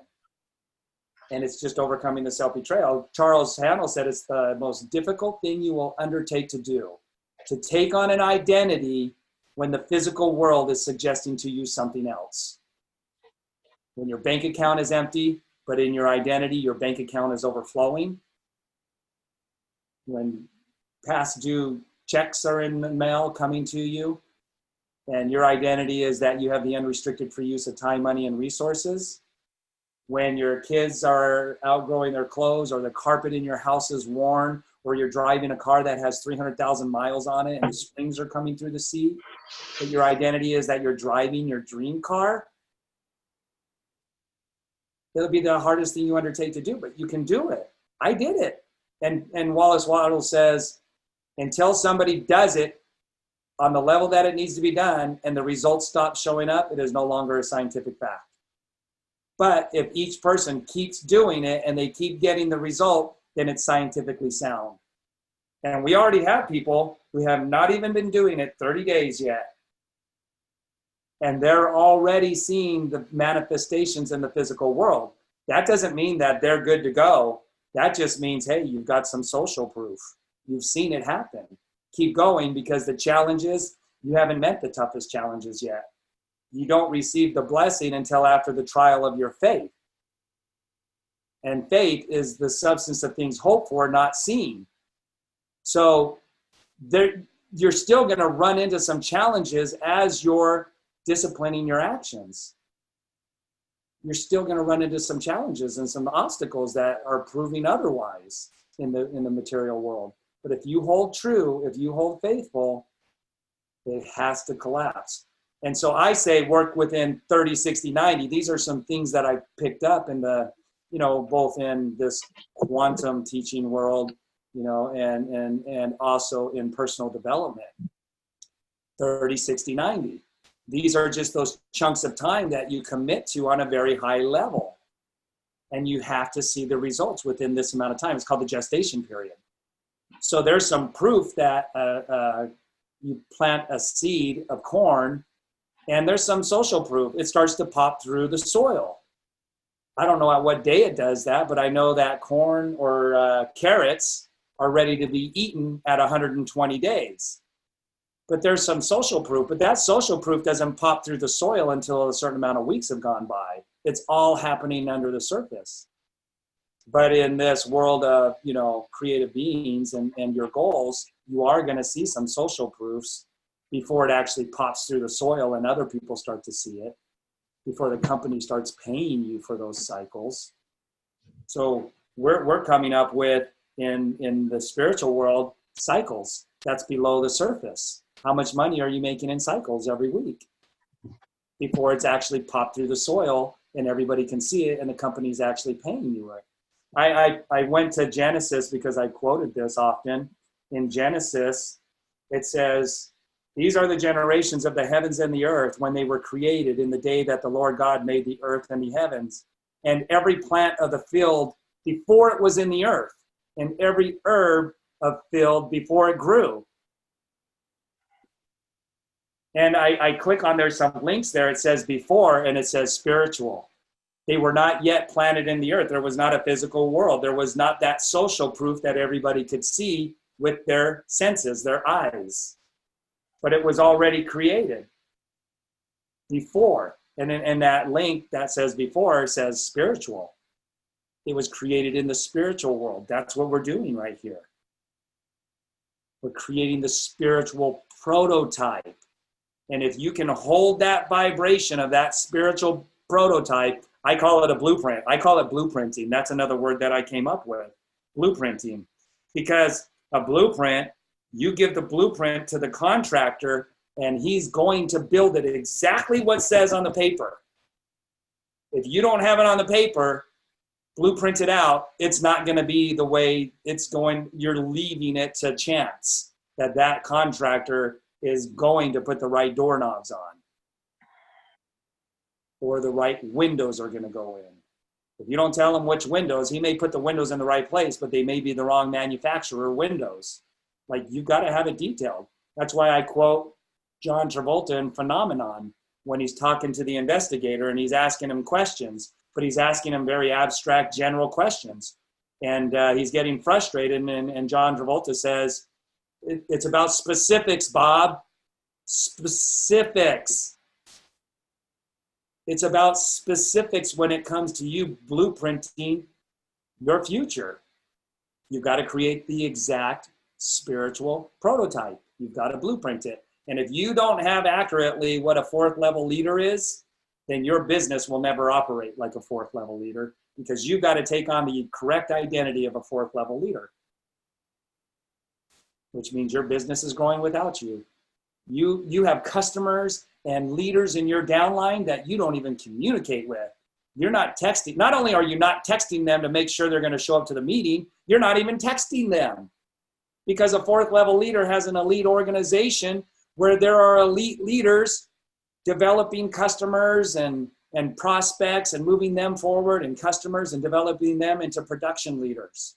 S1: And it's just overcoming the self-betrayal. Charles Handel said it's the most difficult thing you will undertake to do, to take on an identity when the physical world is suggesting to you something else. When your bank account is empty, but in your identity, your bank account is overflowing. When past due checks are in the mail coming to you, and your identity is that you have the unrestricted free use of time, money, and resources. When your kids are outgrowing their clothes, or the carpet in your house is worn, or you're driving a car that has 300,000 miles on it and the springs are coming through the seat, but your identity is that you're driving your dream car, it'll be the hardest thing you undertake to do, but you can do it. I did it. And Wallace Waddle says, until somebody does it on the level that it needs to be done and the results stop showing up, it is no longer a scientific fact. But if each person keeps doing it and they keep getting the result, then it's scientifically sound. And we already have people who have not even been doing it 30 days yet. And they're already seeing the manifestations in the physical world. That doesn't mean that they're good to go. That just means, hey, you've got some social proof. You've seen it happen. Keep going, because the challenges, you haven't met the toughest challenges yet. You don't receive the blessing until after the trial of your faith. And faith is the substance of things hoped for, not seen. So you're still going to run into some challenges as you're disciplining your actions. you're still going to run into some challenges and some obstacles that are proving otherwise in the material world. But if you hold true, if you hold faithful, it has to collapse. And so I say work within 30, 60, 90. These are some things that I picked up in the, both in this quantum teaching world, and also in personal development. 30, 60, 90. These are just those chunks of time that you commit to on a very high level. And you have to see the results within this amount of time. It's called the gestation period. So there's some proof that you plant a seed of corn, and there's some social proof. It starts to pop through the soil. I don't know at what day it does that, but I know that corn or carrots are ready to be eaten at 120 days. But there's some social proof, but that social proof doesn't pop through the soil until a certain amount of weeks have gone by. It's all happening under the surface. But in this world of, creative beings and your goals, you are going to see some social proofs before it actually pops through the soil and other people start to see it, before the company starts paying you for those cycles. So we're coming up with, in the spiritual world, cycles that's below the surface. How much money are you making in cycles every week before it's actually popped through the soil and everybody can see it and the company's actually paying you it? I went to Genesis because I quoted this often. In Genesis, it says, these are the generations of the heavens and the earth when they were created in the day that the Lord God made the earth and the heavens, and every plant of the field before it was in the earth, and every herb of field before it grew. And I click on, there's some links there. It says before, and it says spiritual. They were not yet planted in the earth. There was not a physical world. There was not that social proof that everybody could see with their senses, their eyes. But it was already created before. And in that link that says before, it says spiritual. It was created in the spiritual world. That's what we're doing right here. We're creating the spiritual prototype. And if you can hold that vibration of that spiritual prototype, I call it a blueprint. I call it blueprinting. That's another word that I came up with, blueprinting. Because a blueprint, you give the blueprint to the contractor and he's going to build it exactly what says on the paper. If you don't have it on the paper, blueprint it out, it's not going to be the way it's going. You're leaving it to chance that contractor is going to put the right doorknobs on, or the right windows are going to go in. If you don't tell him which windows, he may put the windows in the right place, but they may be the wrong manufacturer windows. Like, you got to have it detailed. That's why I quote John Travolta in Phenomenon when he's talking to the investigator and he's asking him questions, but he's asking him very abstract, general questions. And he's getting frustrated, and John Travolta says, it's about specifics, Bob. Specifics. It's about specifics when it comes to you blueprinting your future. You've got to create the exact spiritual prototype. You've got to blueprint it. And if you don't have accurately what a fourth level leader is, then your business will never operate like a fourth level leader, because you've got to take on the correct identity of a fourth level leader, which means your business is growing without you. You have customers and leaders in your downline that you don't even communicate with. You're not texting. Not only are you not texting them to make sure they're going to show up to the meeting, you're not even texting them, because a fourth level leader has an elite organization where there are elite leaders developing customers and prospects and moving them forward, and customers and developing them into production leaders.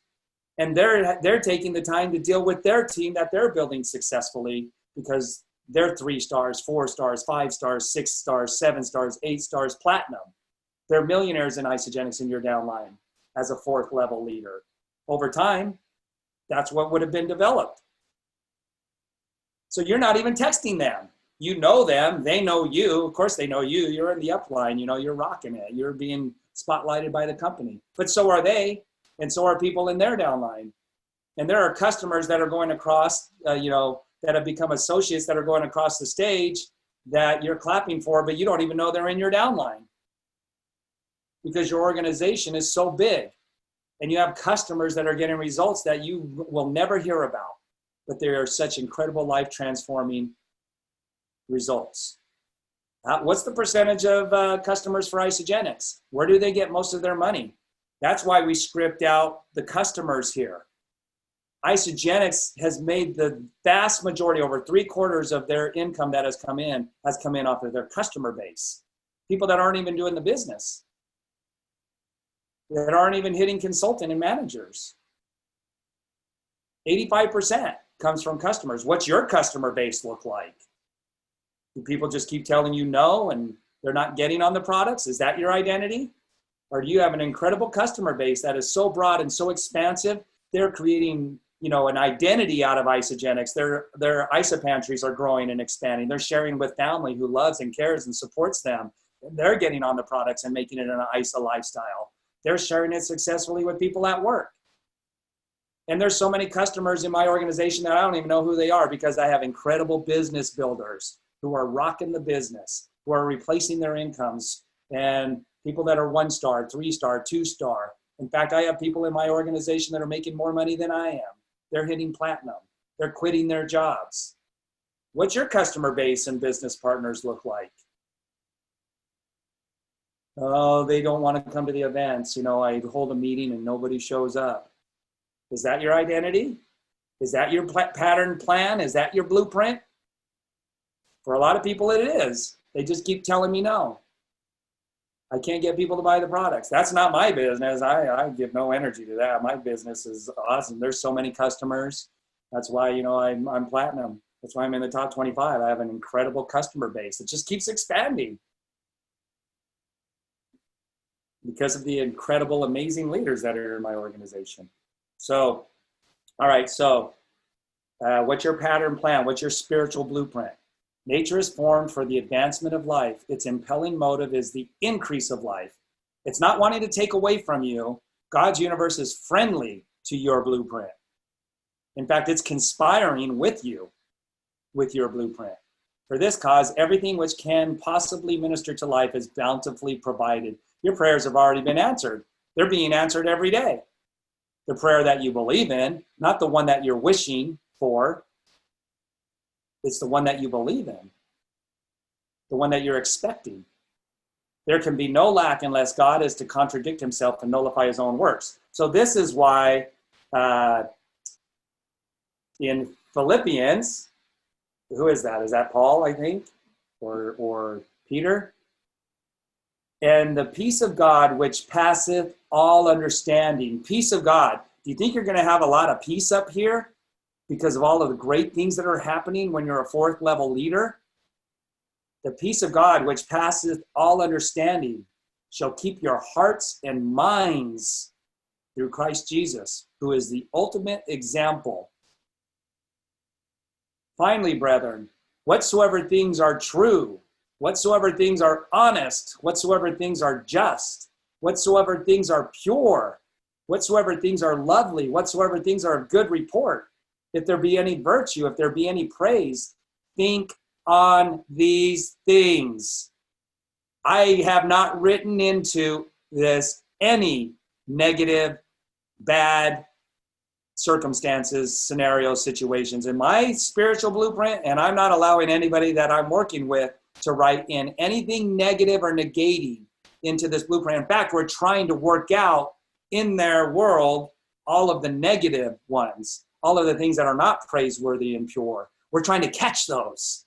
S1: And they're taking the time to deal with their team that they're building successfully, because they're 3 stars, 4 stars, 5 stars, 6 stars, 7 stars, 8 stars, platinum. They're millionaires in Isogenics in your downline as a fourth level leader. Over time, that's what would have been developed. So you're not even texting them. You know them, they know you. Of course they know you. You're in the upline, you're rocking it. You're being spotlighted by the company. But so are they, and so are people in their downline. And there are customers that are going across, that have become associates that are going across the stage that you're clapping for, but you don't even know they're in your downline. because your organization is so big and you have customers that are getting results that you will never hear about, but they are such incredible life transforming results. What's the percentage of customers for Isagenix? Where do they get most of their money? That's why we script out the customers here. Isagenix has made the vast majority, over 3/4 of their income that has come in off of their customer base. People that aren't even doing the business, that aren't even hitting consultant and managers. 85% comes from customers. What's your customer base look like? Do people just keep telling you no and they're not getting on the products? Is that your identity? Or do you have an incredible customer base that is so broad and so expansive, they're creating, an identity out of Isagenix. Their isopantries are growing and expanding. They're sharing with family who loves and cares and supports them. They're getting on the products and making it an ISA lifestyle. They're sharing it successfully with people at work. And there's so many customers in my organization that I don't even know who they are, because I have incredible business builders who are rocking the business, who are replacing their incomes, and people that are 1-star, 3-star, 2-star. In fact, I have people in my organization that are making more money than I am. They're hitting platinum. They're quitting their jobs. What's your customer base and business partners look like? Oh, they don't want to come to the events. I hold a meeting and nobody shows up. Is that your identity? Is that your pattern plan? Is that your blueprint? For a lot of people, it is. They just keep telling me no. I can't get people to buy the products. That's not my business. I give no energy to that. My business is awesome. There's so many customers. That's why, I'm platinum. That's why I'm in the top 25. I have an incredible customer base. It just keeps expanding because of the incredible, amazing leaders that are in my organization. So, all right. So what's your pattern plan? What's your spiritual blueprint? Nature is formed for the advancement of life. Its impelling motive is the increase of life. It's not wanting to take away from you. God's universe is friendly to your blueprint. In fact, it's conspiring with you, with your blueprint. For this cause, everything which can possibly minister to life is bountifully provided. Your prayers have already been answered. They're being answered every day. The prayer that you believe in, not the one that you're wishing for. It's the one that you believe in, the one that you're expecting. There can be no lack unless God is to contradict himself and nullify his own works. So this is why in Philippians, who is that? Is that Paul, I think, or Peter? And the peace of God, which passeth all understanding. Peace of God. Do you think you're going to have a lot of peace up here because of all of the great things that are happening when you're a 4th level leader? The peace of God, which passeth all understanding, shall keep your hearts and minds through Christ Jesus, who is the ultimate example. Finally, brethren, whatsoever things are true, whatsoever things are honest, whatsoever things are just, whatsoever things are pure, whatsoever things are lovely, whatsoever things are of good report, if there be any virtue, if there be any praise, think on these things. I have not written into this any negative, bad circumstances, scenarios, situations in my spiritual blueprint, and I'm not allowing anybody that I'm working with to write in anything negative or negating into this blueprint. In fact, we're trying to work out in their world all of the negative ones, all of the things that are not praiseworthy and pure. We're trying to catch those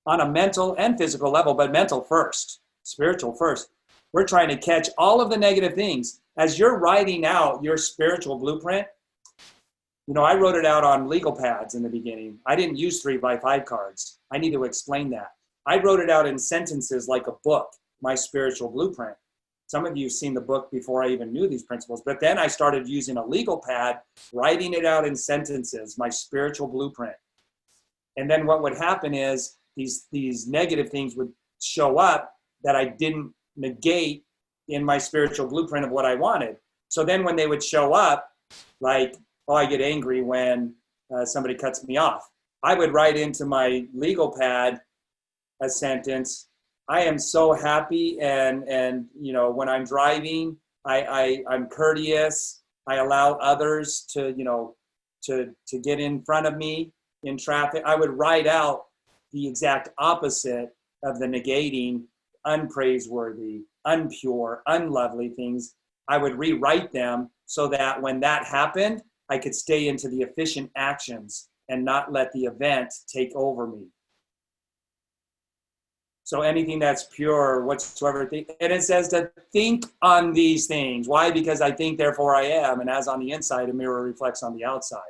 S1: on a mental and physical level, but mental first, spiritual first. We're trying to catch all of the negative things. As you're writing out your spiritual blueprint, I wrote it out on legal pads in the beginning. I didn't use 3x5 cards. I need to explain that. I wrote it out in sentences like a book, my spiritual blueprint. Some of you have seen the book before I even knew these principles, but then I started using a legal pad, writing it out in sentences, my spiritual blueprint. And then what would happen is these negative things would show up that I didn't negate in my spiritual blueprint of what I wanted. So then when they would show up, like, I get angry when somebody cuts me off, I would write into my legal pad a sentence, I am so happy, and you know, when I'm driving, I'm courteous. I allow others to, you know, to get in front of me in traffic. I would write out the exact opposite of the negating, unpraiseworthy, unpure, unlovely things. I would rewrite them so that when that happened, I could stay into the efficient actions and not let the event take over me. So anything that's pure whatsoever, and it says to think on these things. Why? Because I think, therefore I am. And as on the inside, a mirror reflects on the outside.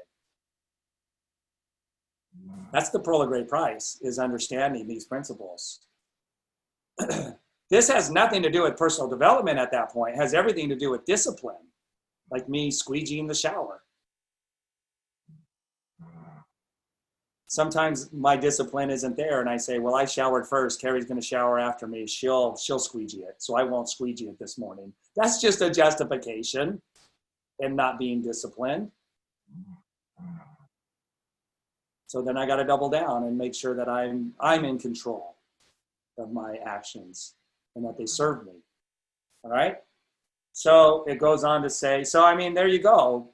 S1: That's the pearl of great price, is understanding these principles. This has nothing to do with personal development at that point. It has everything to do with discipline, like me squeegeeing the shower. Sometimes my discipline isn't there, and I say, well, I showered first. Carrie's going to shower after me. She'll squeegee it, so I won't squeegee it this morning. That's just a justification and not being disciplined. So then I got to double down and make sure that I'm in control of my actions and that they serve me. All right? So it goes on to say, so I mean, there you go.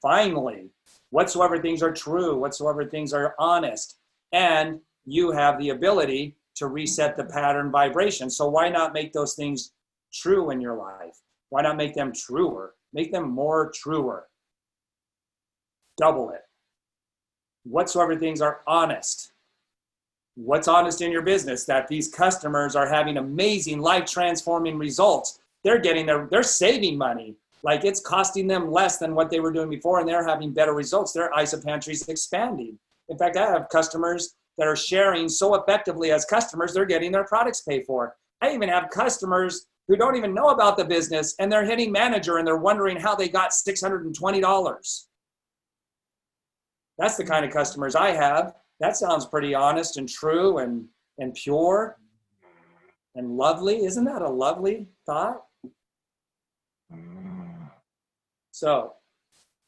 S1: Finally, whatsoever things are true, whatsoever things are honest, and you have the ability to reset the pattern vibration. So why not make those things true in your life? Why not make them truer? Make them more truer. Double it. Whatsoever things are honest. What's honest in your business? That these customers are having amazing life transforming results. They're saving money. Like, it's costing them less than what they were doing before, and they're having better results. Their ISA pantry is expanding. In fact, I have customers that are sharing so effectively as customers, they're getting their products paid for. I even have customers who don't even know about the business, and they're hitting manager, and they're wondering how they got $620. That's the kind of customers I have. That sounds pretty honest and true and pure and lovely. Isn't that a lovely thought? So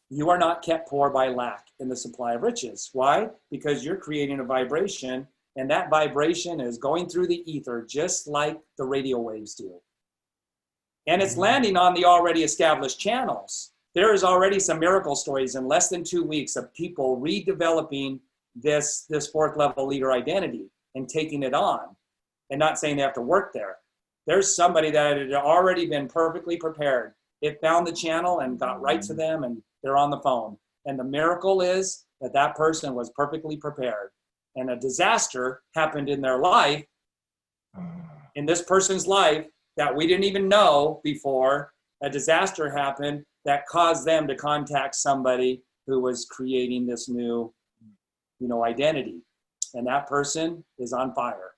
S1: you are not kept poor by lack in the supply of riches. Why? Because you're creating a vibration, and that vibration is going through the ether just like the radio waves do. And it's landing on the already established channels. There is already some miracle stories in less than 2 weeks of people redeveloping this fourth level leader identity and taking it on, and not saying they have to work there. There's somebody that had already been perfectly prepared. It found the channel and got right to them, and they're on the phone. And the miracle is that that person was perfectly prepared. And a disaster happened in their life, in this person's life, that we didn't even know before. A disaster happened that caused them to contact somebody who was creating this new, identity. And that person is on fire.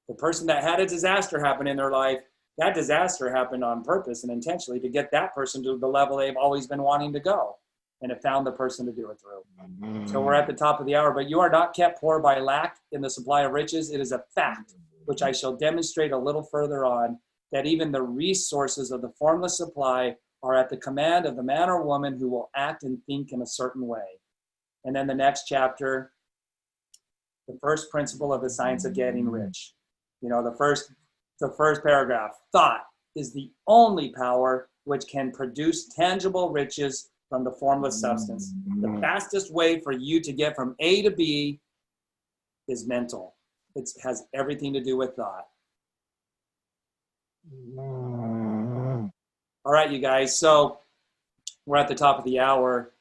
S1: The person that had a disaster happen in their life, that disaster happened on purpose and intentionally to get that person to the level they've always been wanting to go. And it found the person to do it through. So we're at the top of the hour, but you are not kept poor by lack in the supply of riches. It is a fact, which I shall demonstrate a little further on, that even the resources of the formless supply are at the command of the man or woman who will act and think in a certain way. And then the next chapter, the first principle of the science of getting rich. The first paragraph, thought is the only power which can produce tangible riches from the formless substance. The fastest way for you to get from A to B is mental. It has everything to do with thought. All right, you guys. So we're at the top of the hour.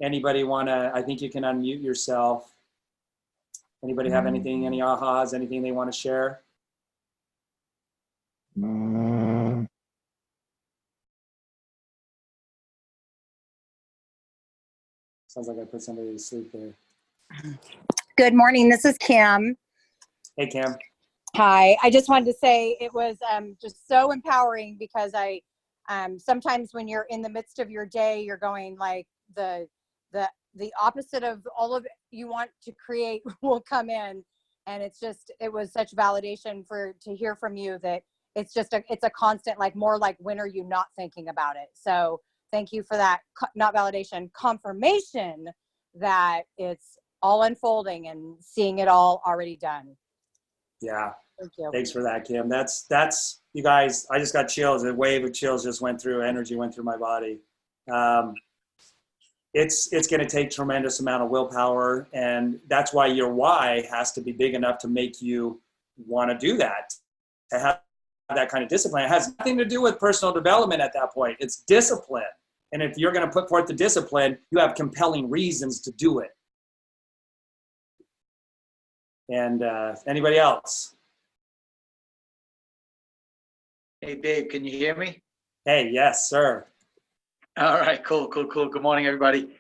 S1: Anybody I think you can unmute yourself. Anybody have anything, any ahas, anything they want to share? Sounds like I put somebody to sleep there.
S3: Good morning. This is Kim.
S1: Hey, Kim.
S3: Hi. I just wanted to say it was just so empowering, because I sometimes when you're in the midst of your day, you're going like the opposite of all of you want to create will come in, and it was such validation to hear from you that it's a constant, like, more like, when are you not thinking about it? So thank you for that, not validation, confirmation that it's all unfolding and seeing it all already done.
S1: Yeah.
S3: Thank you.
S1: Thanks for that, Kim. That's you guys. I just got chills. A wave of chills just went through. Energy went through my body. It's going to take tremendous amount of willpower, and that's why your why has to be big enough to make you want to do that. To have that kind of discipline, it has nothing to do with personal development at that point. It's discipline, and if you're going to put forth the discipline, you have compelling reasons to do it. And anybody else?
S4: Hey, Dave, can you hear me?
S1: Hey, yes, sir.
S4: All right, cool. Good morning, everybody.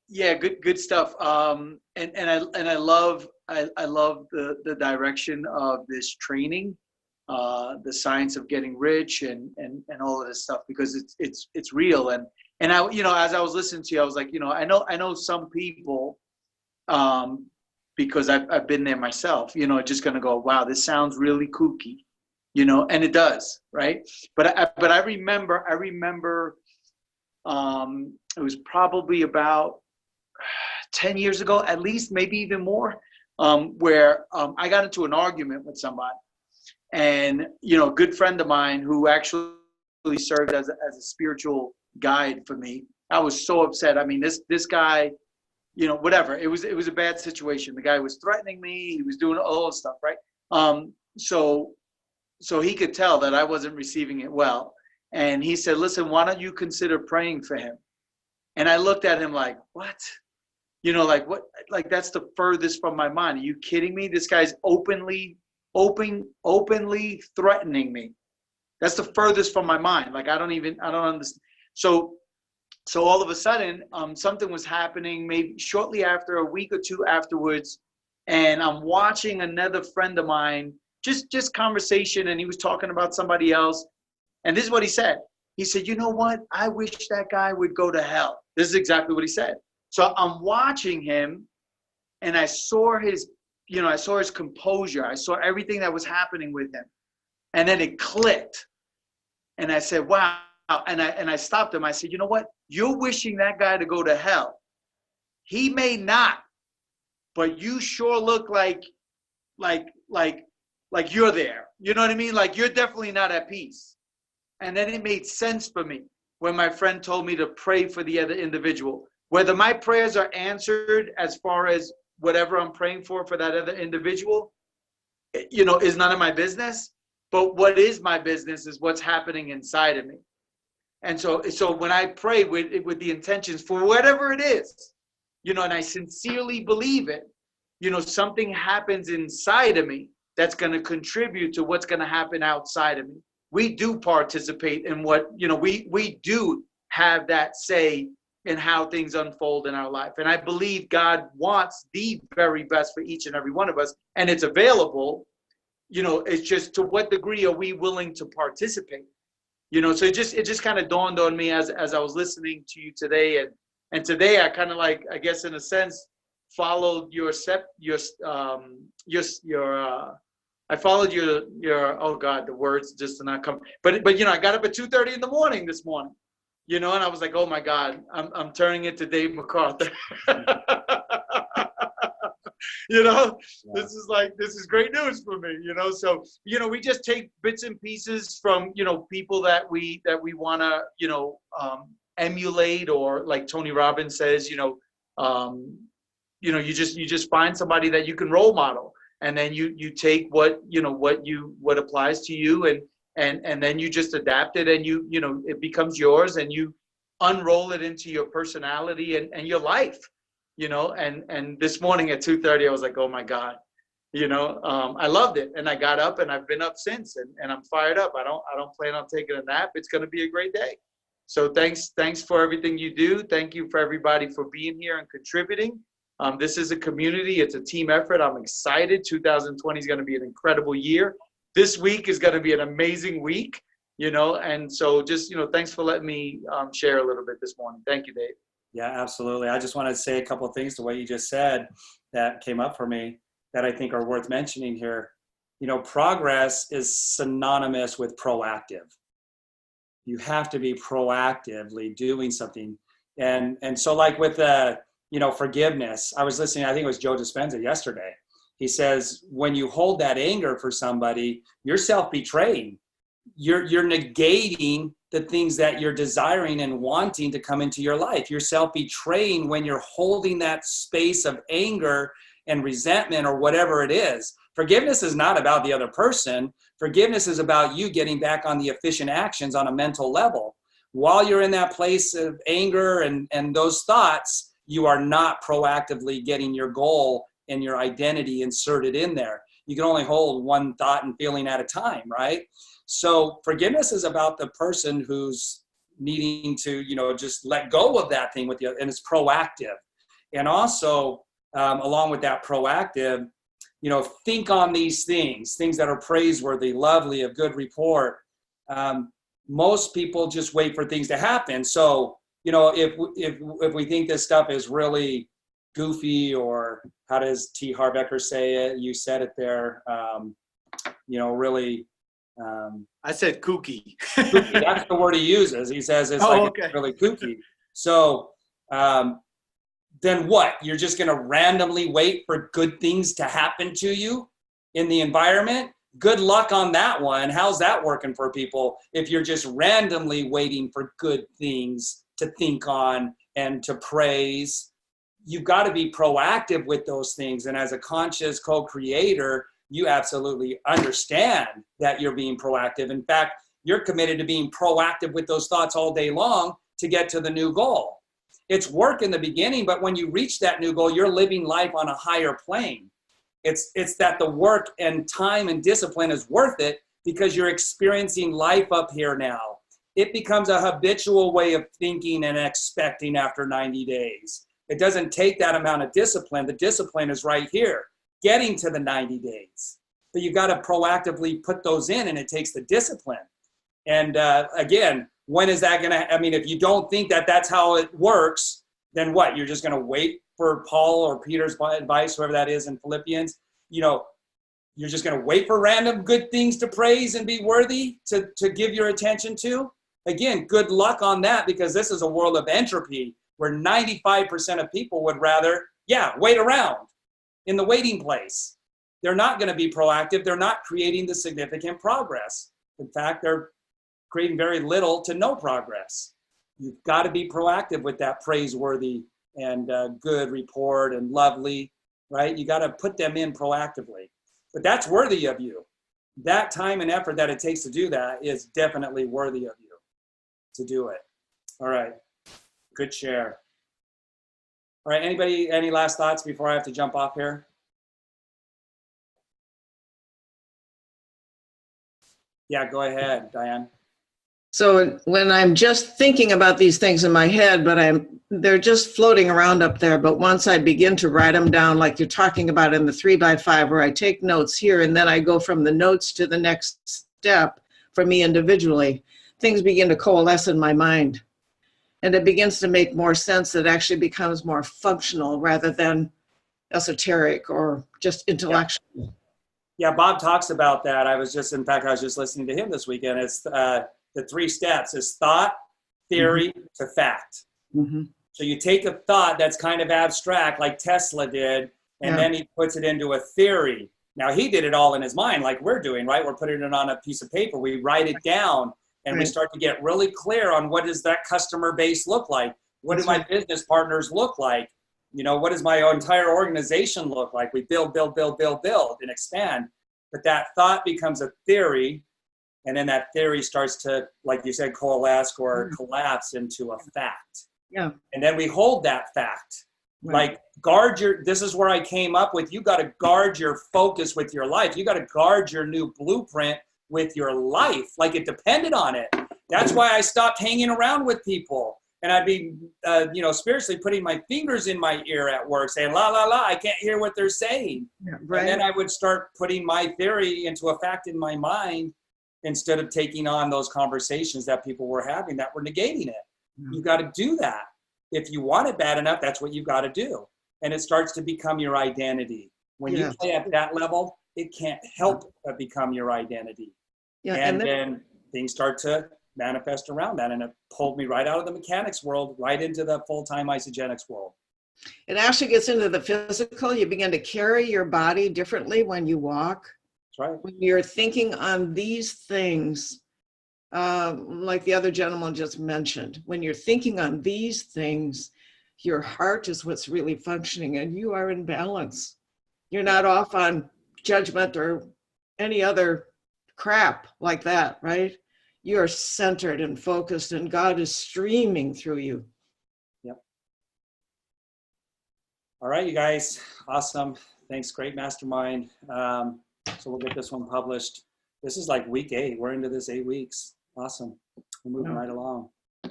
S4: Yeah, good stuff. And I love the direction of this training, the science of getting rich and all of this stuff, because it's real. And I, as I was listening to you, I was like, I know some people, because I've been there myself, just gonna go, wow, this sounds really kooky. And it does, right? But I remember, it was probably about 10 years ago, at least, maybe even more, where I got into an argument with somebody, and a good friend of mine who actually served as a spiritual guide for me. I was so upset. I mean, this guy, whatever. It was a bad situation. The guy was threatening me. He was doing all this stuff, right? So he could tell that I wasn't receiving it well. And he said, listen, why don't you consider praying for him? And I looked at him like, what? Like what? Like, that's the furthest from my mind. Are you kidding me? This guy's openly threatening me. That's the furthest from my mind. Like, I don't understand. So all of a sudden, something was happening maybe shortly after, a week or two afterwards. And I'm watching another friend of mine, just conversation, and he was talking about somebody else. And this is what he said. He said, you know what? I wish that guy would go to hell. This is exactly what he said. So I'm watching him, and I saw his composure. I saw everything that was happening with him. And then it clicked. And I said, wow. And I stopped him. I said, you know what? You're wishing that guy to go to hell. He may not, but you sure look like you're there. You know what I mean? Like, you're definitely not at peace. And then it made sense for me when my friend told me to pray for the other individual. Whether my prayers are answered as far as whatever I'm praying for that other individual, is none of my business. But what is my business is what's happening inside of me. And so when I pray with the intentions for whatever it is, and I sincerely believe it, something happens inside of me that's going to contribute to what's going to happen outside of me. We do participate in what, we do have that say in how things unfold in our life. And I believe God wants the very best for each and every one of us, and it's available. It's just, to what degree are we willing to participate? So it just kind of dawned on me as I was listening to you today. And today I kind of, like, I guess in a sense, followed I followed your oh God, the words just did not come. But I got up at 2:30 in the morning this morning, and I was like, oh my God, I'm turning into Dave MacArthur.
S1: Yeah.
S4: This is great news for me, So, we just take bits and pieces from, people that we want to, emulate, or like Tony Robbins says, you just find somebody that you can role model. And then you take what applies to you, and then you just adapt it, and it becomes yours, and you unroll it into your personality and your life, and this morning at 2:30, I was like, oh my God, I loved it. And I got up, and I've been up since, and I'm fired up. I don't plan on taking a nap. It's going to be a great day. So thanks for everything you do. Thank you for everybody for being here and contributing. This is a community. It's a team effort. I'm excited. 2020 is going to be an incredible year. This week is going to be an amazing week, and so just, thanks for letting me share a little bit this morning. Thank you, Dave.
S1: Yeah, absolutely. I just want to say a couple of things to what you just said that came up for me that I think are worth mentioning here. Progress is synonymous with proactive. You have to be proactively doing something. And so, like with forgiveness, I was listening, I think it was Joe Dispenza yesterday, he says, when you hold that anger for somebody, you're self-betraying. You're negating the things that you're desiring and wanting to come into your life. You're self-betraying when you're holding that space of anger and resentment or whatever it is. Forgiveness is not about the other person. Forgiveness is about you getting back on the efficient actions on a mental level. While you're in that place of anger and those thoughts, you are not proactively getting your goal and your identity inserted in there. You can only hold one thought and feeling at a time, right? So forgiveness is about the person who's needing to, just let go of that thing with you, and it's proactive. And also, along with that proactive, think on these things that are praiseworthy, lovely, of good report. Most people just wait for things to happen. So, if we think this stuff is really goofy, or how does T. Harv Eker say it? You said it there. Really.
S4: I said kooky.
S1: Kooky, that's the word he uses. He says it's it's really kooky. So then what? You're just going to randomly wait for good things to happen to you in the environment? Good luck on that one. How's that working for people if you're just randomly waiting for good things to think on and to praise? You've got to be proactive with those things. And as a conscious co-creator, you absolutely understand that you're being proactive. In fact, you're committed to being proactive with those thoughts all day long to get to the new goal. It's work in the beginning, but when you reach that new goal, you're living life on a higher plane. It's that the work and time and discipline is worth it because you're experiencing life up here now. It becomes a habitual way of thinking and expecting after 90 days. It doesn't take that amount of discipline. The discipline is right here, getting to the 90 days. But you've got to proactively put those in, and it takes the discipline. And again, when is that going to, if you don't think that that's how it works, then what? You're just going to wait for Paul or Peter's advice, whoever that is in Philippians. You're just going to wait for random good things to praise and be worthy to give your attention to. Again, good luck on that, because this is a world of entropy where 95% of people would rather, wait around in the waiting place. They're not going to be proactive. They're not creating the significant progress. In fact, they're creating very little to no progress. You've got to be proactive with that praiseworthy and good report and lovely, right? You got to put them in proactively. But that's worthy of you. That time and effort that it takes to do that is definitely worthy of you to do it. All right. Good share. All right. Anybody, any last thoughts before I have to jump off here? Yeah, go ahead, Diane.
S5: So when I'm just thinking about these things in my head, but they're just floating around up there. But once I begin to write them down, like you're talking about in the 3x5, where I take notes here and then I go from the notes to the next step for me individually, things begin to coalesce in my mind. And it begins to make more sense. It actually becomes more functional rather than esoteric or just intellectual.
S1: Yeah, Bob talks about that. I was just listening to him this weekend. It's the 3 steps is thought, theory, to fact.
S5: Mm-hmm.
S1: So you take a thought that's kind of abstract, like Tesla did, and then he puts it into a theory. Now, he did it all in his mind, like we're doing, right? We're putting it on a piece of paper. We write it down, and we start to get really clear on what does that customer base look like? What do my business partners look like? What does my entire organization look like? We build, and expand. But that thought becomes a theory, and then that theory starts to, like you said, coalesce or collapse into a fact.
S5: Yeah.
S1: And then we hold that fact. Like this is where I came up with, you got to guard your focus with your life. You got to guard your new blueprint with your life, like it depended on it. That's why I stopped hanging around with people. And I'd be, spiritually putting my fingers in my ear at work saying, la, la, la, I can't hear what they're saying. Yeah, right. And then I would start putting my theory into a fact in my mind instead of taking on those conversations that people were having that were negating it. Yeah. You've got to do that. If you want it bad enough, that's what you've got to do. And it starts to become your identity. When you play at that level, it can't help but become your identity. Yeah, and then things start to manifest around that. And it pulled me right out of the mechanics world, right into the full-time isogenics world.
S5: It actually gets into the physical. You begin to carry your body differently when you walk.
S1: That's right.
S5: When you're thinking on these things, like the other gentleman just mentioned, when you're thinking on these things, your heart is what's really functioning and you are in balance. You're not off on judgment or any other crap like that, right? You are centered and focused and God is streaming through you.
S1: Yep. All right, you guys. Awesome. Thanks. Great mastermind. So we'll get this one published. This is like week 8. We're into this 8 weeks. Awesome. We're moving right along.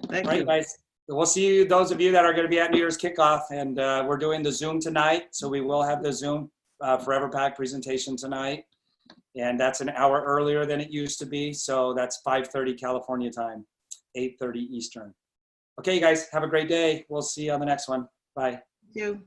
S5: Thank
S1: All right,
S5: you.
S1: guys. We'll see you, those of you that are going to be at New Year's kickoff. And we're doing the Zoom tonight. So we will have the Zoom Forever Pack presentation tonight. And that's an hour earlier than it used to be. So that's 5:30 California time, 8:30 Eastern. Okay, you guys, have a great day. We'll see you on the next one. Bye.
S5: Thank you.